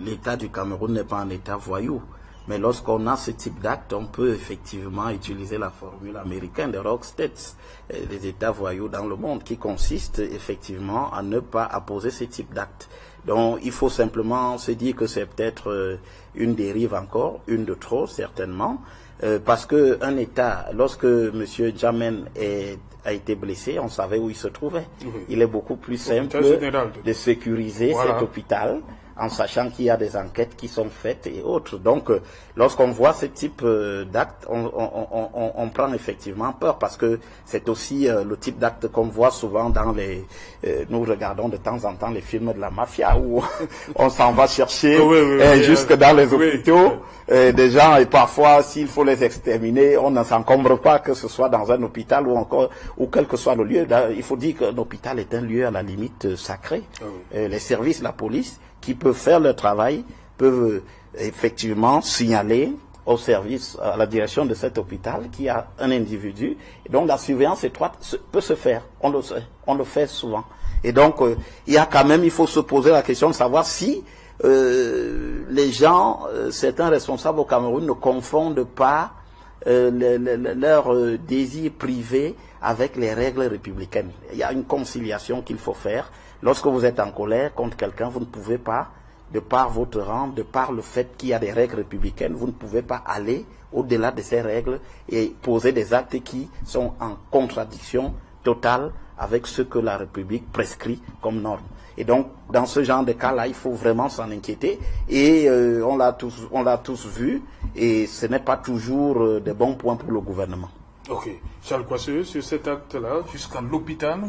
l'État du Cameroun n'est pas un État voyou. Mais lorsqu'on a ce type d'acte, on peut effectivement utiliser la formule américaine des rock states, des États voyous dans le monde, qui consiste effectivement à ne pas apposer ce type d'acte. Donc il faut simplement se dire que c'est peut-être une dérive encore, une de trop certainement, parce qu'un État, lorsque M. Djamène a été blessé, on savait où il se trouvait. Oui. Il est beaucoup plus simple de sécuriser cet hôpital, en sachant qu'il y a des enquêtes qui sont faites et autres. Donc, lorsqu'on voit ce type d'actes, on prend effectivement peur, parce que c'est aussi le type d'acte qu'on voit souvent dans les... nous regardons de temps en temps les films de la mafia, où on s'en va chercher jusque dans les hôpitaux des gens, et parfois, s'il faut les exterminer, on ne s'encombre pas, que ce soit dans un hôpital ou quel que soit le lieu. Il faut dire qu'un hôpital est un lieu à la limite sacré. Les services, la police, qui peuvent faire leur travail, peuvent effectivement signaler au service, à la direction de cet hôpital, qu'il y a un individu. Et donc la surveillance étroite peut se faire, on le sait, on le fait souvent. Et donc il y a quand même, il faut se poser la question de savoir si les gens, certains responsables au Cameroun, ne confondent pas leur désir privé avec les règles républicaines. Il y a une conciliation qu'il faut faire. Lorsque vous êtes en colère contre quelqu'un, vous ne pouvez pas, de par votre rang, de par le fait qu'il y a des règles républicaines, vous ne pouvez pas aller au-delà de ces règles et poser des actes qui sont en contradiction totale avec ce que la République prescrit comme norme. Et donc, dans ce genre de cas-là, il faut vraiment s'en inquiéter. Et on l'a tous vu, et ce n'est pas toujours des bons points pour le gouvernement. Ok. Charles Coisseux, sur cet acte-là, jusqu'à l'hôpital?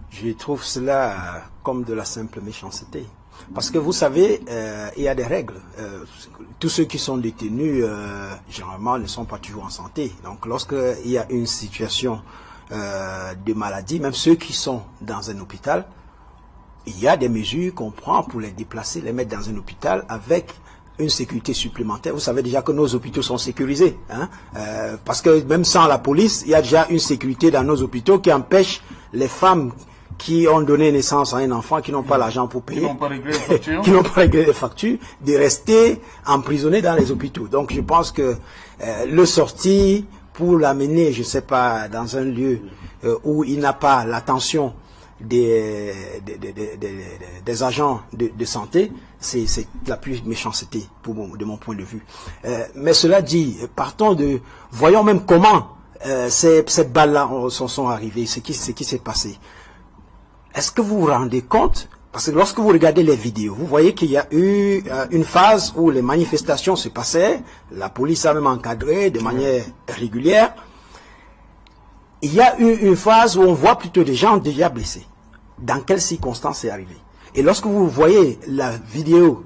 Je trouve cela comme de la simple méchanceté. Parce que vous savez, il y a des règles. Tous ceux qui sont détenus, généralement, ne sont pas toujours en santé. Donc, lorsqu'il y a une situation de maladie, même ceux qui sont dans un hôpital, il y a des mesures qu'on prend pour les déplacer, les mettre dans un hôpital avec une sécurité supplémentaire. Vous savez déjà que nos hôpitaux sont sécurisés, hein? Parce que même sans la police, il y a déjà une sécurité dans nos hôpitaux qui empêche les femmes qui ont donné naissance à un enfant, qui n'ont pas l'argent pour payer, qui n'ont pas réglé les factures, de rester emprisonnés dans les hôpitaux. Donc je pense que le sortir pour l'amener, je ne sais pas, dans un lieu où il n'a pas l'attention des agents de santé, c'est la plus méchanceté de mon point de vue. Mais cela dit, voyons même comment ces balles-là sont arrivées, ce qui s'est passé. Est-ce que vous vous rendez compte? Parce que lorsque vous regardez les vidéos, vous voyez qu'il y a eu une phase où les manifestations se passaient, la police a même encadré de manière régulière. Il y a eu une phase où on voit plutôt des gens déjà blessés. Dans quelles circonstances c'est arrivé? Et lorsque vous voyez la vidéo,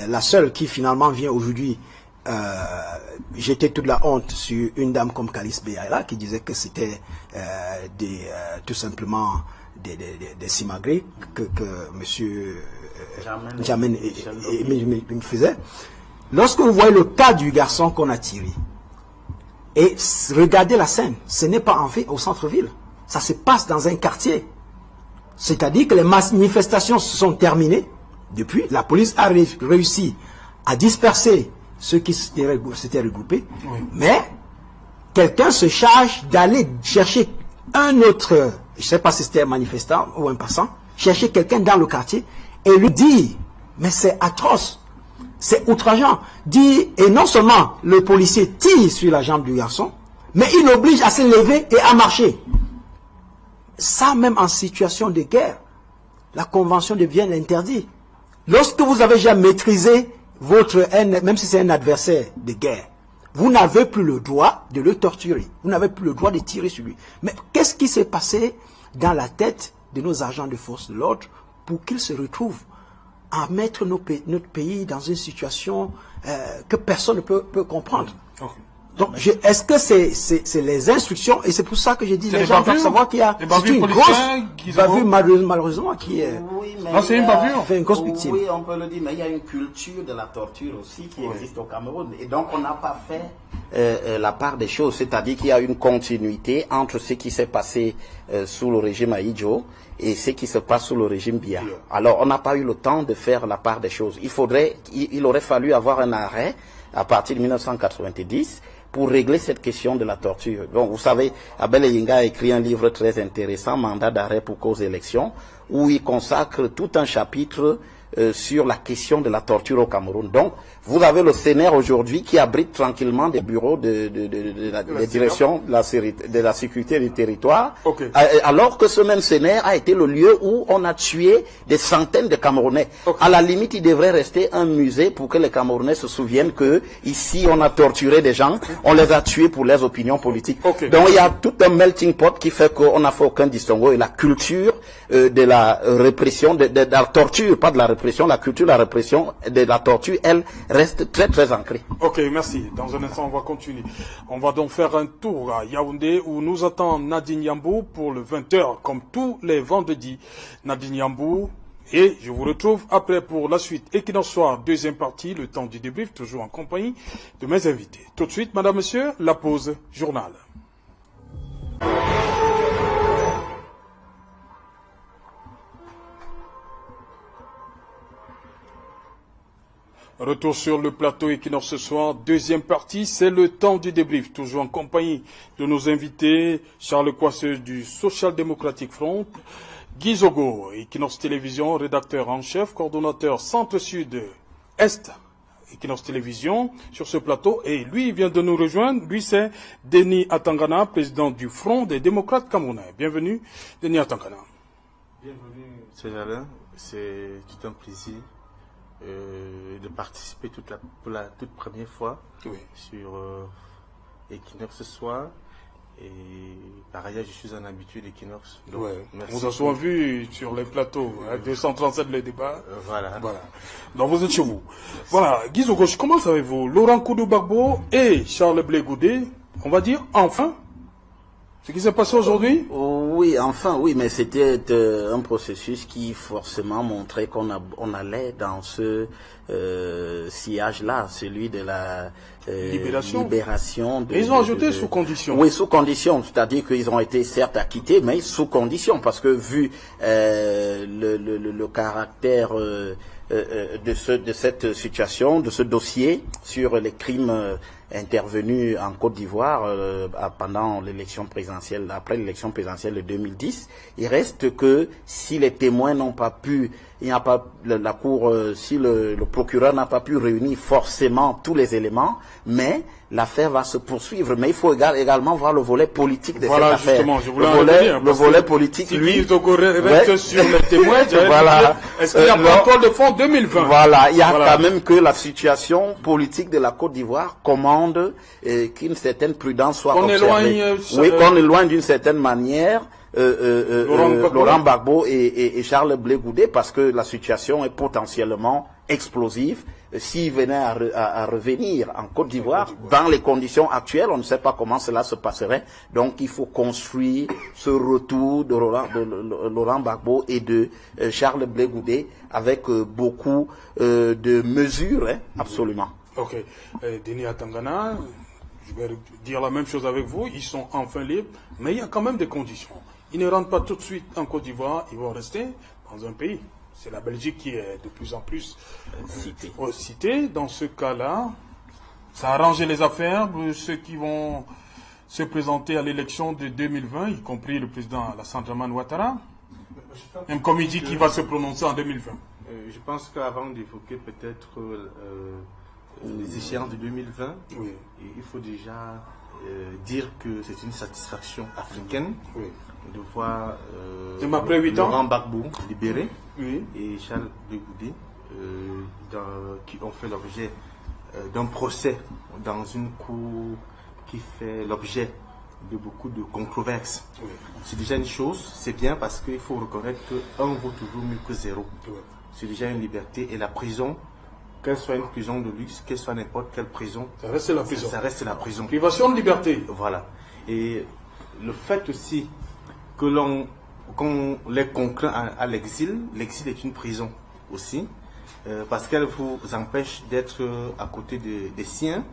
la seule qui finalement vient aujourd'hui jeter toute la honte sur une dame comme Kalice Beyaïla, qui disait que c'était tout simplement des simagrées que M. Djamène me faisait. Lorsque vous voyez le cas du garçon qu'on a tiré, et regardez la scène, ce n'est pas en fait au centre-ville, ça se passe dans un quartier. C'est-à-dire que les manifestations se sont terminées depuis, la police a réussi à disperser ceux qui s'étaient regroupés, oui. Mais quelqu'un se charge d'aller chercher un autre, je ne sais pas si c'était un manifestant ou un passant, chercher quelqu'un dans le quartier et lui dire, mais c'est atroce, c'est outrageant, dit, et non seulement le policier tire sur la jambe du garçon, mais il l'oblige à se lever et à marcher. Ça, même en situation de guerre, la convention de Vienne l'interdit. Lorsque vous avez déjà maîtrisé votre haine, même si c'est un adversaire de guerre, vous n'avez plus le droit de le torturer. Vous n'avez plus le droit de tirer sur lui. Mais qu'est-ce qui s'est passé dans la tête de nos agents de force de l'ordre pour qu'ils se retrouvent à mettre notre pays dans une situation que personne ne peut comprendre? Donc, est-ce que c'est les instructions, et c'est pour ça que j'ai dit, les gens doivent savoir qu'il y a une grosse bavure, malheureusement, qui est... Oui, mais non, c'est une bavure. Fait une grosse victime. Oui, on peut le dire, mais il y a une culture de la torture aussi qui existe au Cameroun. Et donc, on n'a pas fait la part des choses, c'est-à-dire qu'il y a une continuité entre ce qui s'est passé sous le régime Ahidjo et ce qui se passe sous le régime Biya. Alors, on n'a pas eu le temps de faire la part des choses. Il aurait fallu avoir un arrêt à partir de 1990 pour régler cette question de la torture. Donc, vous savez, Abel Eyinga a écrit un livre très intéressant, Mandat d'arrêt pour cause d'élection, où il consacre tout un chapitre sur la question de la torture au Cameroun. Donc, vous avez le CNR aujourd'hui qui abrite tranquillement des bureaux de la direction de la sécurité du territoire, alors que ce même CNR a été le lieu où on a tué des centaines de Camerounais. À la limite, il devrait rester un musée pour que les Camerounais se souviennent que ici, on a torturé des gens, on les a tués pour leurs opinions politiques. Donc, il y a tout un melting pot qui fait qu'on n'a fait aucun distinguo, et la culture de la répression, de la torture, pas de la répression, la culture de la répression, de la torture, elle reste très très ancrée. Ok, merci. Dans un instant, on va continuer. On va donc faire un tour à Yaoundé où nous attend Nadine Yambou pour le 20h, comme tous les vendredis. Nadine Yambou, et je vous retrouve après pour la suite. Equinox Soir, deuxième partie, le temps du débrief, toujours en compagnie de mes invités. Tout de suite, madame, monsieur, la pause journal. Retour sur le plateau Equinox ce soir, deuxième partie, c'est le temps du débrief, toujours en compagnie de nos invités, Charles Coisseux du Social Democratic Front, Guy Zogo, Equinox Télévision, rédacteur en chef, coordonnateur Centre-Sud-Est, Equinox Télévision, sur ce plateau, et lui, il vient de nous rejoindre, lui c'est Denis Atangana, président du Front des démocrates camerounais. Bienvenue, Denis Atangana. Bienvenue, M. Alain, c'est tout un plaisir. De participer pour la toute première fois sur Equinox ce soir. Et par ailleurs, je suis un habitué d'Equinox. Vous en souvent vu sur les plateaux, 237 les débats. Voilà. Donc vous êtes chez vous. Voilà, Guy Zogo, comment savez-vous Laurent Koudou-Gbagbo et Charles Blé Goudé, on va dire enfin ce qui s'est passé aujourd'hui? Oui, enfin, oui, mais c'était un processus qui forcément montrait qu'on allait dans ce sillage-là, celui de la libération. Ils ont ajouté sous condition. Oui, sous condition, c'est-à-dire qu'ils ont été certes acquittés, mais sous condition, parce que vu le caractère de cette situation, de ce dossier sur les crimes intervenus en Côte d'Ivoire pendant l'élection présidentielle, après l'élection présidentielle de 2010, il reste que si les témoins n'ont pas pu, il n'y a pas la cour, si le procureur n'a pas pu réunir forcément tous les éléments, mais l'affaire va se poursuivre. Mais il faut également voir le volet politique de cette affaire. Justement, je voulais le volet politique, si lui, reste sur les témoins. Voilà. Est-ce qu'il y a protocole de fond 2020? Voilà, il y a quand même que la situation politique de la Côte d'Ivoire commande qu'une certaine prudence soit observée. Qu'on éloigne d'une certaine manière Laurent Gbagbo et Charles Blé Goudé, parce que la situation est potentiellement explosive. S'il venait à revenir en Côte d'Ivoire, dans les conditions actuelles, on ne sait pas comment cela se passerait. Donc il faut construire ce retour de Laurent Gbagbo et de Charles Blé Goudé avec beaucoup de mesures, absolument. Ok. Denis Atangana, je vais dire la même chose avec vous. Ils sont enfin libres, mais il y a quand même des conditions. Ils ne rentrent pas tout de suite en Côte d'Ivoire, ils vont rester dans un pays. C'est la Belgique qui est de plus en plus citée. Dans ce cas-là, ça a arrangé les affaires de ceux qui vont se présenter à l'élection de 2020, y compris le président Alassane Dramane Ouattara. Même comme il dit qu'il va se prononcer en 2020. Je pense qu'avant d'évoquer peut-être les échéances de 2020, il faut déjà dire que c'est une satisfaction africaine de voir Laurent Gbagbo libéré et Charles Blé Goudé qui ont fait l'objet d'un procès dans une cour qui fait l'objet de beaucoup de controverses. C'est déjà une chose, c'est bien parce qu'il faut reconnaître qu'un vaut toujours mieux que zéro. C'est déjà une liberté et la prison qu'elle soit une prison de luxe, qu'elle soit n'importe quelle prison, ça reste la prison. Ça reste la prison. Privation de liberté. Voilà. Et le fait aussi qu'on les contraint à l'exil, l'exil est une prison aussi, parce qu'elle vous empêche d'être à côté des siens.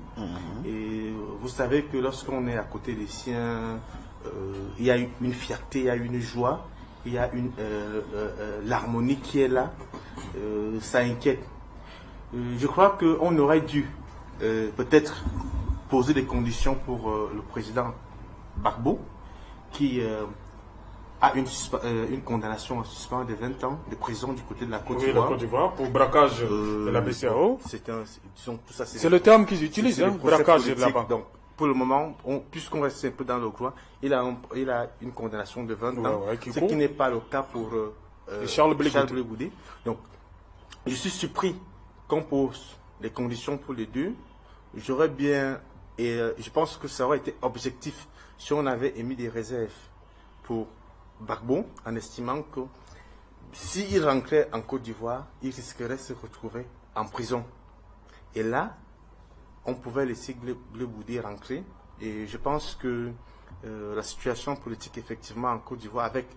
Et vous savez que lorsqu'on est à côté des siens, il y a une fierté, il y a une joie, il y a l'harmonie qui est là. Ça inquiète. Je crois qu'on aurait dû peut-être poser des conditions pour le président Gbagbo, qui a une condamnation en suspens de 20 ans de prison du côté de la Côte d'Ivoire. Oui, la Côte d'Ivoire, pour braquage de la BCAO. C'est le terme qu'ils utilisent, hein, braquage de la banque. Donc, pour le moment, puisqu'on reste un peu dans le droit, il a une condamnation de 20 ans, ce qui n'est pas le cas pour Charles Blé Goudé. Donc, je suis surpris qu'on pose les conditions pour les deux. J'aurais bien, et je pense que ça aurait été objectif si on avait émis des réserves pour Gbagbo, en estimant que s'il rentrait en Côte d'Ivoire, il risquerait de se retrouver en prison. Et là, on pouvait laisser Blé Goudé rentrer. Et je pense que la situation politique, effectivement, en Côte d'Ivoire, avec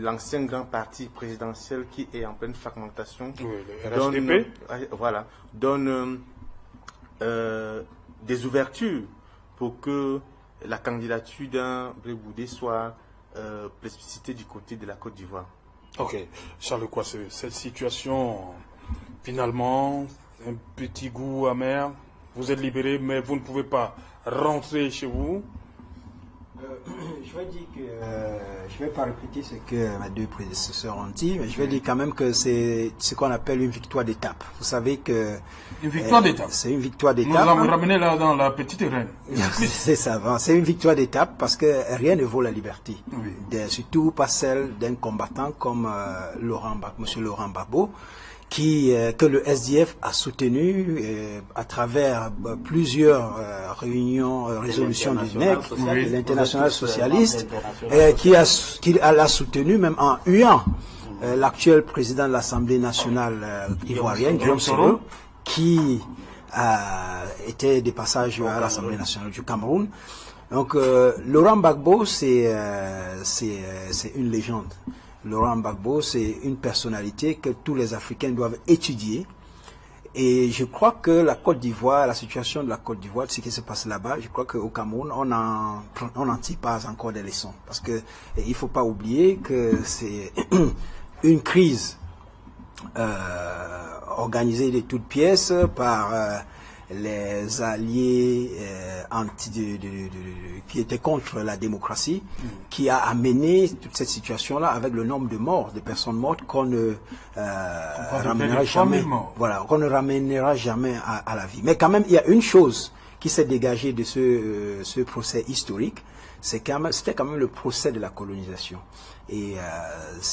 l'ancien grand parti présidentiel qui est en pleine fragmentation, donne des ouvertures pour que la candidature d'un Blé Goudé soit plébiscitée du côté de la Côte d'Ivoire. Ok. Charles Kouasse, cette situation, finalement, un petit goût amer, vous êtes libéré, mais vous ne pouvez pas rentrer chez vous. Je vais dire que je ne vais pas répéter ce que mes deux prédécesseurs ont dit, mais je vais dire quand même que c'est ce qu'on appelle une victoire d'étape. Vous savez que une victoire d'étape. C'est une victoire d'étape. Nous avons ramené là dans la petite reine. C'est ça. C'est une victoire d'étape parce que rien ne vaut la liberté. Oui. Surtout pas celle d'un combattant comme Monsieur Laurent Gbagbo, que le SDF a soutenu à travers plusieurs résolutions du NEC, de l'International Socialiste, qui l'a soutenu même en huant l'actuel président de l'Assemblée nationale ivoirienne, Guillaume Soro, qui était de passage à l'Assemblée nationale du Cameroun. Donc Laurent Gbagbo, c'est une légende. Laurent Gbagbo, c'est une personnalité que tous les Africains doivent étudier. Et je crois que la Côte d'Ivoire, la situation de la Côte d'Ivoire, ce qui se passe là-bas, je crois qu'au Cameroun, on n'en tire pas encore des leçons. Parce que il ne faut pas oublier que c'est une crise organisée de toutes pièces par les alliés qui étaient contre la démocratie, qui a amené toute cette situation-là avec le nombre de morts, de personnes mortes qu'on ne ramènera jamais. Voilà, qu'on ne ramènera jamais à la vie. Mais quand même, il y a une chose qui s'est dégagée de ce procès historique, c'était quand même le procès de la colonisation. Et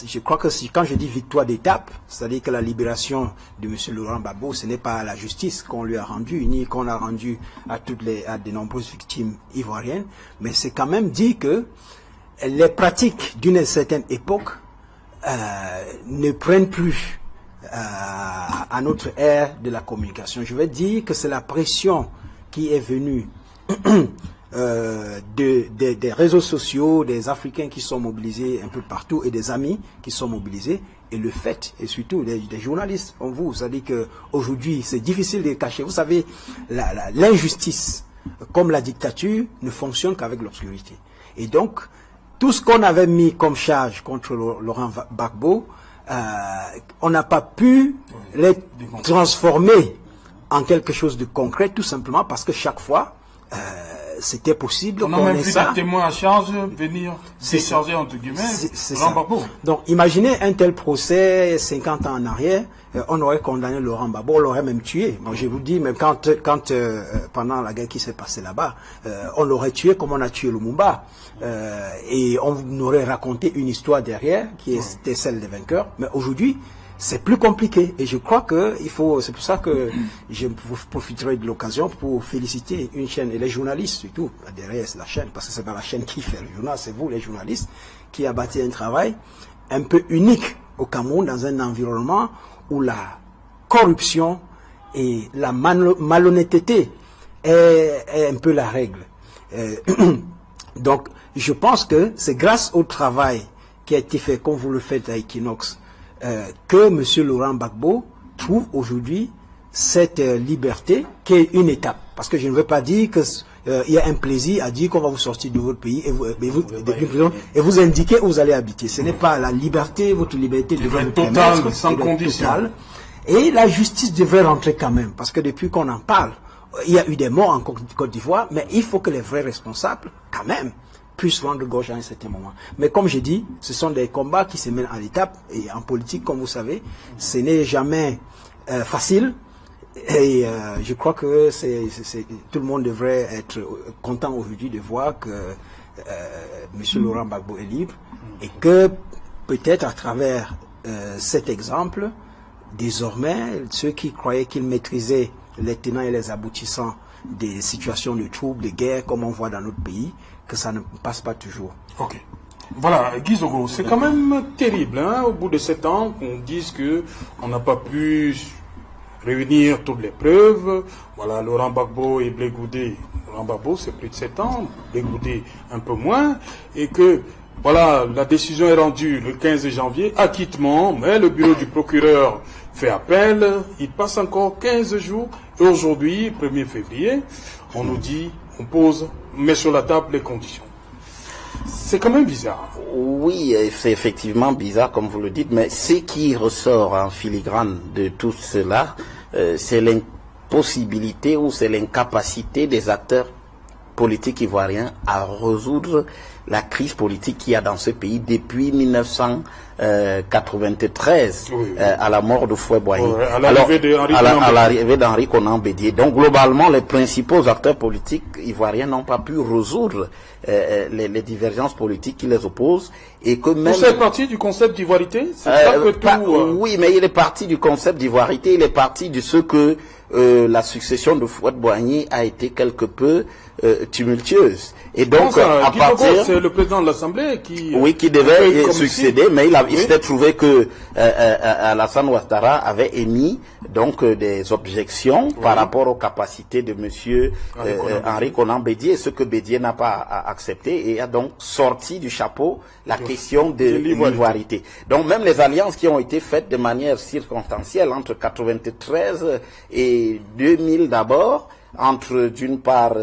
je crois que quand je dis victoire d'étape, c'est-à-dire que la libération de M. Laurent Gbagbo, ce n'est pas la justice qu'on lui a rendue, ni qu'on a rendue à de nombreuses victimes ivoiriennes, mais c'est quand même dit que les pratiques d'une certaine époque ne prennent plus à notre ère de la communication. Je vais dire que c'est la pression qui est venue des réseaux sociaux, des Africains qui sont mobilisés un peu partout et des amis qui sont mobilisés, et le fait, et surtout des journalistes comme vous, c'est-à-dire qu'aujourd'hui c'est difficile de cacher. Vous savez, l'injustice comme la dictature ne fonctionne qu'avec l'obscurité. Et donc, tout ce qu'on avait mis comme charge contre Laurent Gbagbo, on n'a pas pu les transformer en quelque chose de concret, tout simplement parce que chaque fois, c'était possible. On n'a même plus de témoins à charge venir décharger entre guillemets. Laurent Gbagbo. Donc imaginez un tel procès 50 ans en arrière, on aurait condamné Laurent Gbagbo, on l'aurait même tué. Moi je vous dis, même quand pendant la guerre qui s'est passée là-bas, on l'aurait tué comme on a tué Lumumba. Et on aurait raconté une histoire derrière qui était celle des vainqueurs. Mais aujourd'hui, c'est plus compliqué, et je crois que c'est pour ça que je profiterai de l'occasion pour féliciter une chaîne, et les journalistes surtout, derrière c'est la chaîne, parce que c'est pas la chaîne qui fait le journal, c'est vous les journalistes, qui a bâti un travail un peu unique au Cameroun, dans un environnement où la corruption Et la malhonnêteté est un peu la règle. Donc, je pense que c'est grâce au travail qui a été fait, comme vous le faites à Equinox, que M. Laurent Gbagbo trouve aujourd'hui cette liberté qui est une étape. Parce que je ne veux pas dire que il y a un plaisir à dire qu'on va vous sortir de votre pays et vous indiquer où vous allez habiter. Ce n'est pas la liberté, votre liberté devrait vous permettre, sans condition. Et la justice devrait rentrer quand même, parce que depuis qu'on en parle, il y a eu des morts en Côte d'Ivoire, mais il faut que les vrais responsables, quand même, puissent rendre gorge à un certain moment. Mais comme je dis, ce sont des combats qui se mènent en étapes, et en politique, comme vous savez, ce n'est jamais facile. Et je crois que tout le monde devrait être content aujourd'hui de voir que M. Laurent Gbagbo est libre et que peut-être à travers cet exemple, désormais, ceux qui croyaient qu'ils maîtrisaient les tenants et les aboutissants des situations de troubles, de guerre, comme on voit dans notre pays, que ça ne passe pas toujours. Ok. Voilà, Guy Zogo, c'est quand même terrible, hein, au bout de 7 ans, qu'on dise qu'on n'a pas pu réunir toutes les preuves. Voilà, Laurent Gbagbo et Blé Goudé. Laurent Gbagbo, c'est plus de 7 ans, Blé Goudé un peu moins, et que, voilà, la décision est rendue le 15 janvier, acquittement, mais le bureau du procureur fait appel, il passe encore 15 jours, et aujourd'hui, 1er février, on nous dit, on met sur la table les conditions. C'est quand même bizarre. Oui, c'est effectivement bizarre, comme vous le dites, mais ce qui ressort en filigrane de tout cela, c'est l'impossibilité ou c'est l'incapacité des acteurs politiques ivoiriens à résoudre la crise politique qu'il y a dans ce pays depuis 1993, à la mort de Fouet-Boigny. À l'arrivée d'Henri Konan Bédié. Donc globalement, les principaux acteurs politiques ivoiriens n'ont pas pu résoudre les divergences politiques qui les opposent. Et que même... Vous êtes parti du concept d'ivoirité? Oui, mais il est parti du concept d'ivoirité, il est parti de ce que la succession de Fouet-Boigny a été quelque peu tumultueuse. Et donc, à partir... C'est le président de l'Assemblée qui... Oui, qui devait succéder, mais il s'était trouvé que Alassane Ouattara avait émis donc des objections par rapport aux capacités de monsieur Henri Konan Bédié, ce que Bédié n'a pas accepté, et a donc sorti du chapeau la question de l'ivoirité. Donc même les alliances qui ont été faites de manière circonstancielle entre 93 et 2000 d'abord, entre d'une part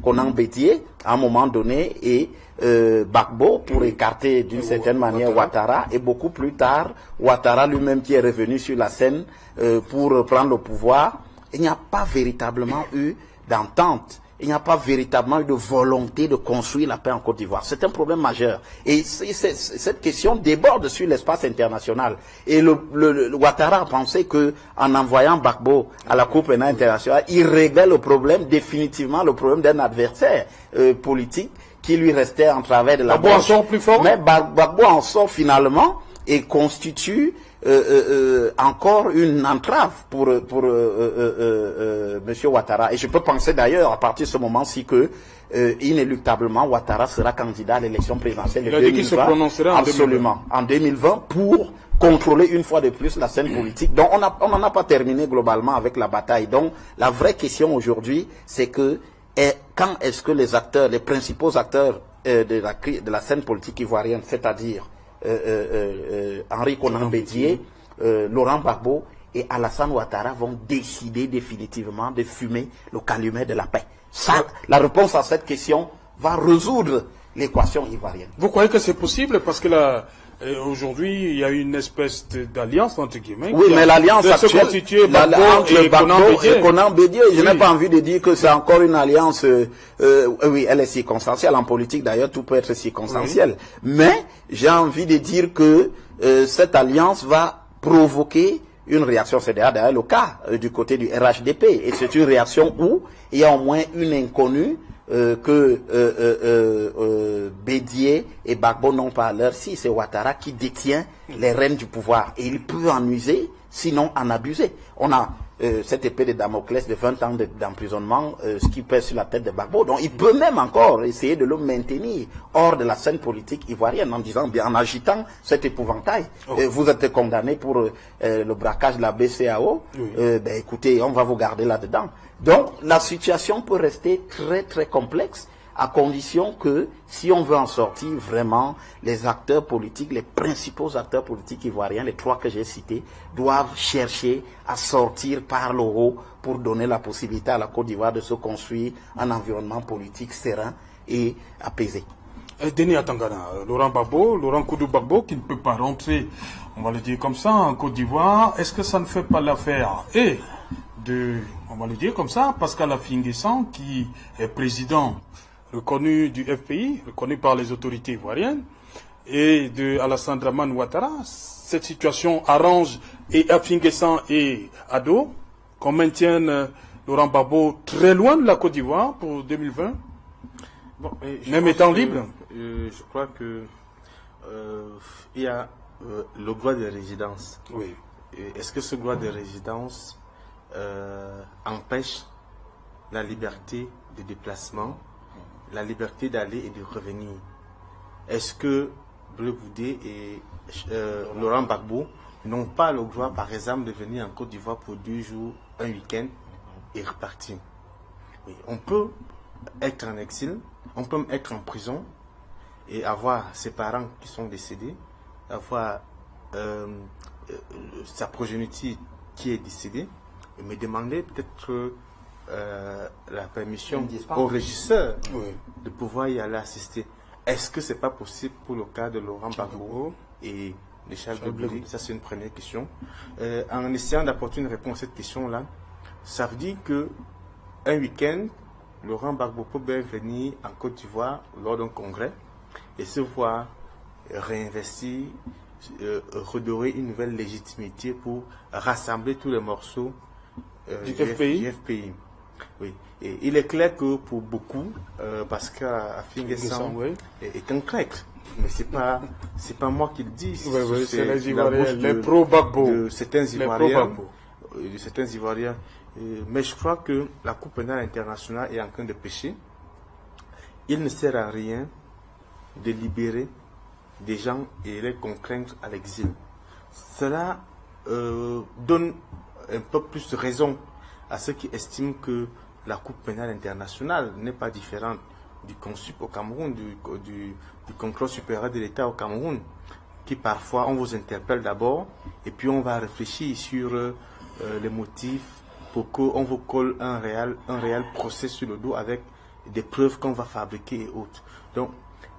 Konan Bédié à un moment donné et Gbagbo pour écarter d'une certaine manière Ouattara, et beaucoup plus tard Ouattara lui-même qui est revenu sur la scène pour prendre le pouvoir. Il n'y a pas véritablement eu d'entente. Il n'y a pas véritablement eu de volonté de construire la paix en Côte d'Ivoire. C'est un problème majeur. Et cette question déborde sur l'espace international. Et le Ouattara a pensé que en envoyant Gbagbo à la Cour pénale internationale, il réglait le problème, définitivement le problème d'un adversaire politique qui lui restait en travers de la Gbagbo en sort plus fort. Mais Gbagbo en sort finalement et constitue encore une entrave pour Monsieur Ouattara. Et je peux penser d'ailleurs à partir de ce moment-ci que inéluctablement Ouattara sera candidat à l'élection présidentielle de 2020. Absolument, en 2020 pour contrôler une fois de plus la scène politique. Donc on n'en a pas terminé globalement avec la bataille. Donc la vraie question aujourd'hui, c'est que quand est-ce que les acteurs, les principaux acteurs de la scène politique ivoirienne, c'est-à-dire Henri Konan Bédié, Laurent Gbagbo et Alassane Ouattara vont décider définitivement de fumer le calumet de la paix. Ça, la réponse à cette question va résoudre l'équation ivoirienne. Vous croyez que c'est possible? Parce que là, aujourd'hui, il y a une espèce d'alliance entre guillemets. Oui, mais l'alliance actuelle entre Gbagbo et Konan Bédié, je n'ai pas envie de dire que c'est encore une alliance. Oui, elle est circonstancielle. En politique, d'ailleurs, tout peut être circonstanciel. Mais j'ai envie de dire que cette alliance va provoquer une réaction. C'est d'ailleurs le cas du côté du RHDP. Et c'est une réaction où il y a au moins une inconnue que Bédié et Gbagbo n'ont pas à l'heure. Si c'est Ouattara qui détient les rênes du pouvoir, et il peut en user sinon en abuser. On a cette épée de Damoclès de 20 ans d'emprisonnement, ce qui pèse sur la tête de Gbagbo. Donc il peut même encore essayer de le maintenir hors de la scène politique ivoirienne en disant, bien, en agitant cet épouvantail. Vous êtes condamné pour le braquage de la BCAO. Ben, écoutez, on va vous garder là-dedans. Donc la situation peut rester très très complexe, à condition que, si on veut en sortir, vraiment, les acteurs politiques, les principaux acteurs politiques ivoiriens, les 3 que j'ai cités, doivent chercher à sortir par le haut pour donner la possibilité à la Côte d'Ivoire de se construire un environnement politique serein et apaisé. Denis Atangana, Laurent Koudou Gbagbo, qui ne peut pas rentrer, on va le dire comme ça, en Côte d'Ivoire, est-ce que ça ne fait pas l'affaire on va le dire comme ça, Pascal Affi-N'Guessan, qui est président reconnu du FPI, reconnu par les autorités ivoiriennes, et de Alassane Dramane Ouattara? Cette situation arrange et Affi-N'Guessan et Ado, qu'on maintienne Laurent Gbagbo très loin de la Côte d'Ivoire pour 2020, même étant libre. Je crois que il y a le droit de résidence. Oui. Est-ce que ce droit de résidence empêche la liberté de déplacement, la liberté d'aller et de revenir? Est-ce que Bleu Boudé et Laurent Gbagbo n'ont pas le droit, par exemple, de venir en Côte d'Ivoire pour 2 jours, un week-end et repartir? Oui, on peut être en exil, on peut être en prison et avoir ses parents qui sont décédés, avoir sa progéniture qui est décédée, et me demander peut-être la permission au régisseur de pouvoir y aller assister. Est-ce que c'est pas possible pour le cas de Laurent Gbagbo et de Charles Blé Boudé? Ça, c'est une première question. En essayant d'apporter une réponse à cette question-là, ça veut dire que un week-end, Laurent Gbagbo peut bien venir en Côte d'Ivoire lors d'un congrès et se voir réinvestir, redorer une nouvelle légitimité pour rassembler tous les morceaux du FPI. Oui. Et il est clair que pour beaucoup, Pascal Affi-N'Guessan est un grec. Mais c'est pas moi qui le dis. C'est les Ivoiriens, les pro-Gbagbo. De certains Ivoiriens. Mais je crois que la Cour pénale internationale est en train de pécher. Il ne sert à rien de libérer des gens et les contraindre à l'exil. Cela donne un peu plus de raison à ceux qui estiment que la Cour pénale internationale n'est pas différente du CONSUP au Cameroun, du contrôle supérieur de l'État au Cameroun, qui parfois on vous interpelle d'abord et puis on va réfléchir sur les motifs pour qu'on vous colle un réel procès sur le dos avec des preuves qu'on va fabriquer et autres. Donc,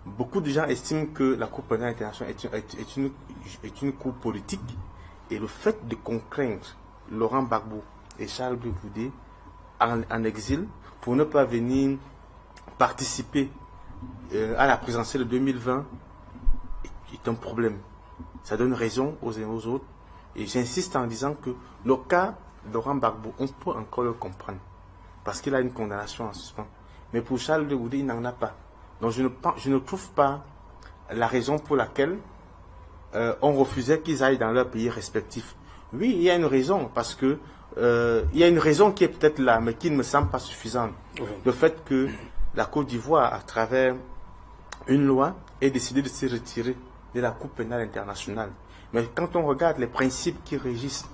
beaucoup de gens estiment que la Cour pénale internationale est une cour politique, et le fait de contraindre Laurent Gbagbo et Charles Blé Boudé en exil pour ne pas venir participer à la présidentielle de 2020 est un problème. Ça donne raison aux uns aux autres. Et j'insiste en disant que le cas de Laurent Gbagbo, on peut encore le comprendre parce qu'il a une condamnation en suspens. Mais pour Charles Blé Boudé, il n'en a pas. Donc je ne trouve pas la raison pour laquelle on refusait qu'ils aillent dans leur pays respectif. Oui, il y a une raison, parce que il y a une raison qui est peut-être là, mais qui ne me semble pas suffisante. Le fait que la Côte d'Ivoire, à travers une loi, ait décidé de se retirer de la Cour pénale internationale. Mais quand on regarde les principes qui régissent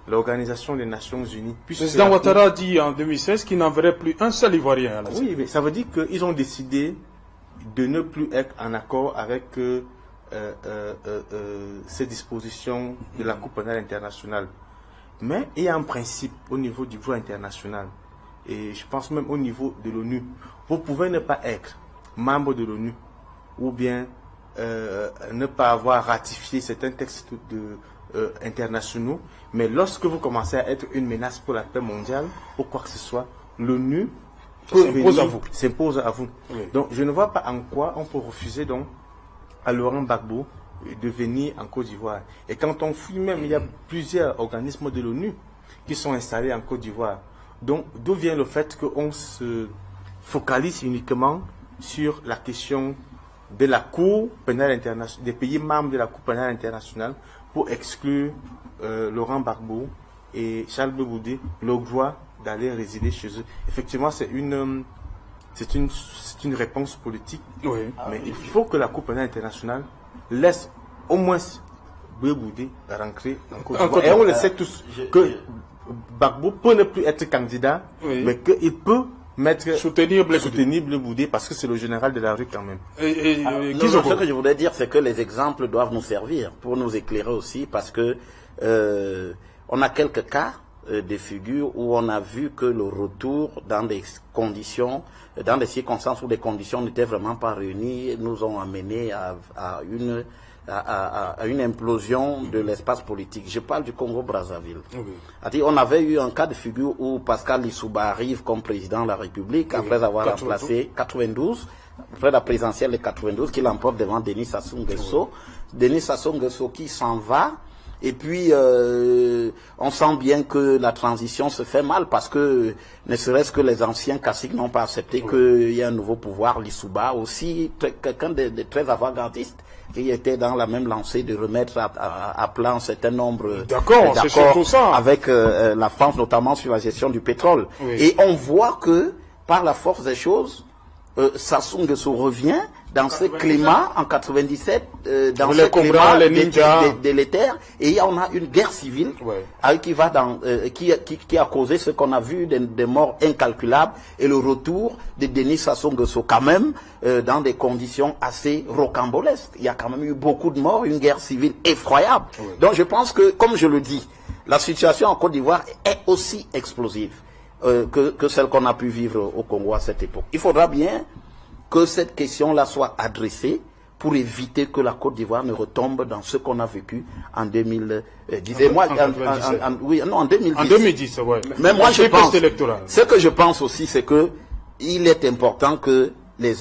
l'Organisation des Nations Unies... Le président Ouattara a dit en 2016 qu'il n'enverrait plus un seul Ivoirien à la Oui, mais ça veut dire qu'ils ont décidé de ne plus être en accord avec ces dispositions de la Cour pénale internationale. Mais il y a un principe au niveau du droit international, et je pense même au niveau de l'ONU. Vous pouvez ne pas être membre de l'ONU, ou bien ne pas avoir ratifié certains textes internationaux, mais lorsque vous commencez à être une menace pour la paix mondiale, ou quoi que ce soit, l'ONU s'impose à vous. Oui. Donc je ne vois pas en quoi on peut refuser donc à Laurent Gbagbo de venir en Côte d'Ivoire. Et quand on fouille même, il y a plusieurs organismes de l'ONU qui sont installés en Côte d'Ivoire. Donc d'où vient le fait qu'on se focalise uniquement sur la question de la Cour pénale internationale, des pays membres de la Cour pénale internationale, pour exclure Laurent Gbagbo et Charles Blé Boudet le droit d'aller résider chez eux. Effectivement, c'est une réponse politique, mais il faut que la Cour pénale internationale laisse au moins Blé Boudet rentrer en Côte d'Ivoire. Et on le sait tous que Gbagbo peut ne plus être candidat, mais qu'il peut soutenir Blé Boudet parce que c'est le général de la rue quand même. Ce que je voudrais dire, c'est que les exemples doivent nous servir pour nous éclairer aussi, parce que on a quelques cas de figures où on a vu que le retour dans des conditions, dans des circonstances où les conditions n'étaient vraiment pas réunies, nous ont amené à une implosion de l'espace politique. Je parle du Congo-Brazzaville. On avait eu un cas de figure où Pascal Lissouba arrive comme président de la République après avoir remplacé 92, après la présidentielle de 92, qu'il emporte devant Denis Sassou Nguesso. Denis Sassou Nguesso qui s'en va. Et puis, on sent bien que la transition se fait mal parce que, ne serait-ce que les anciens caciques n'ont pas accepté qu'il y ait un nouveau pouvoir. Lissouba aussi, quelqu'un de très avant-gardiste, qui était dans la même lancée de remettre à plat un certain nombre d'accords avec la France, notamment sur la gestion du pétrole. Et on voit que, par la force des choses, Sassou Nguesso revient dans ce climat en 97, dans ce climat délétère, et on a une guerre civile qui a causé ce qu'on a vu, des morts incalculables, et le retour de Denis Sassou Nguesso quand même dans des conditions assez rocambolesques. Il y a quand même eu beaucoup de morts, une guerre civile effroyable. Donc je pense que, comme je le dis, la situation en Côte d'Ivoire est aussi explosive que celle qu'on a pu vivre au Congo à cette époque. Il faudra bien que cette question-là soit adressée pour éviter que la Côte d'Ivoire ne retombe dans ce qu'on a vécu en 2010. En 2010, Mais moi, je pense, ce que je pense aussi, c'est que il est important que les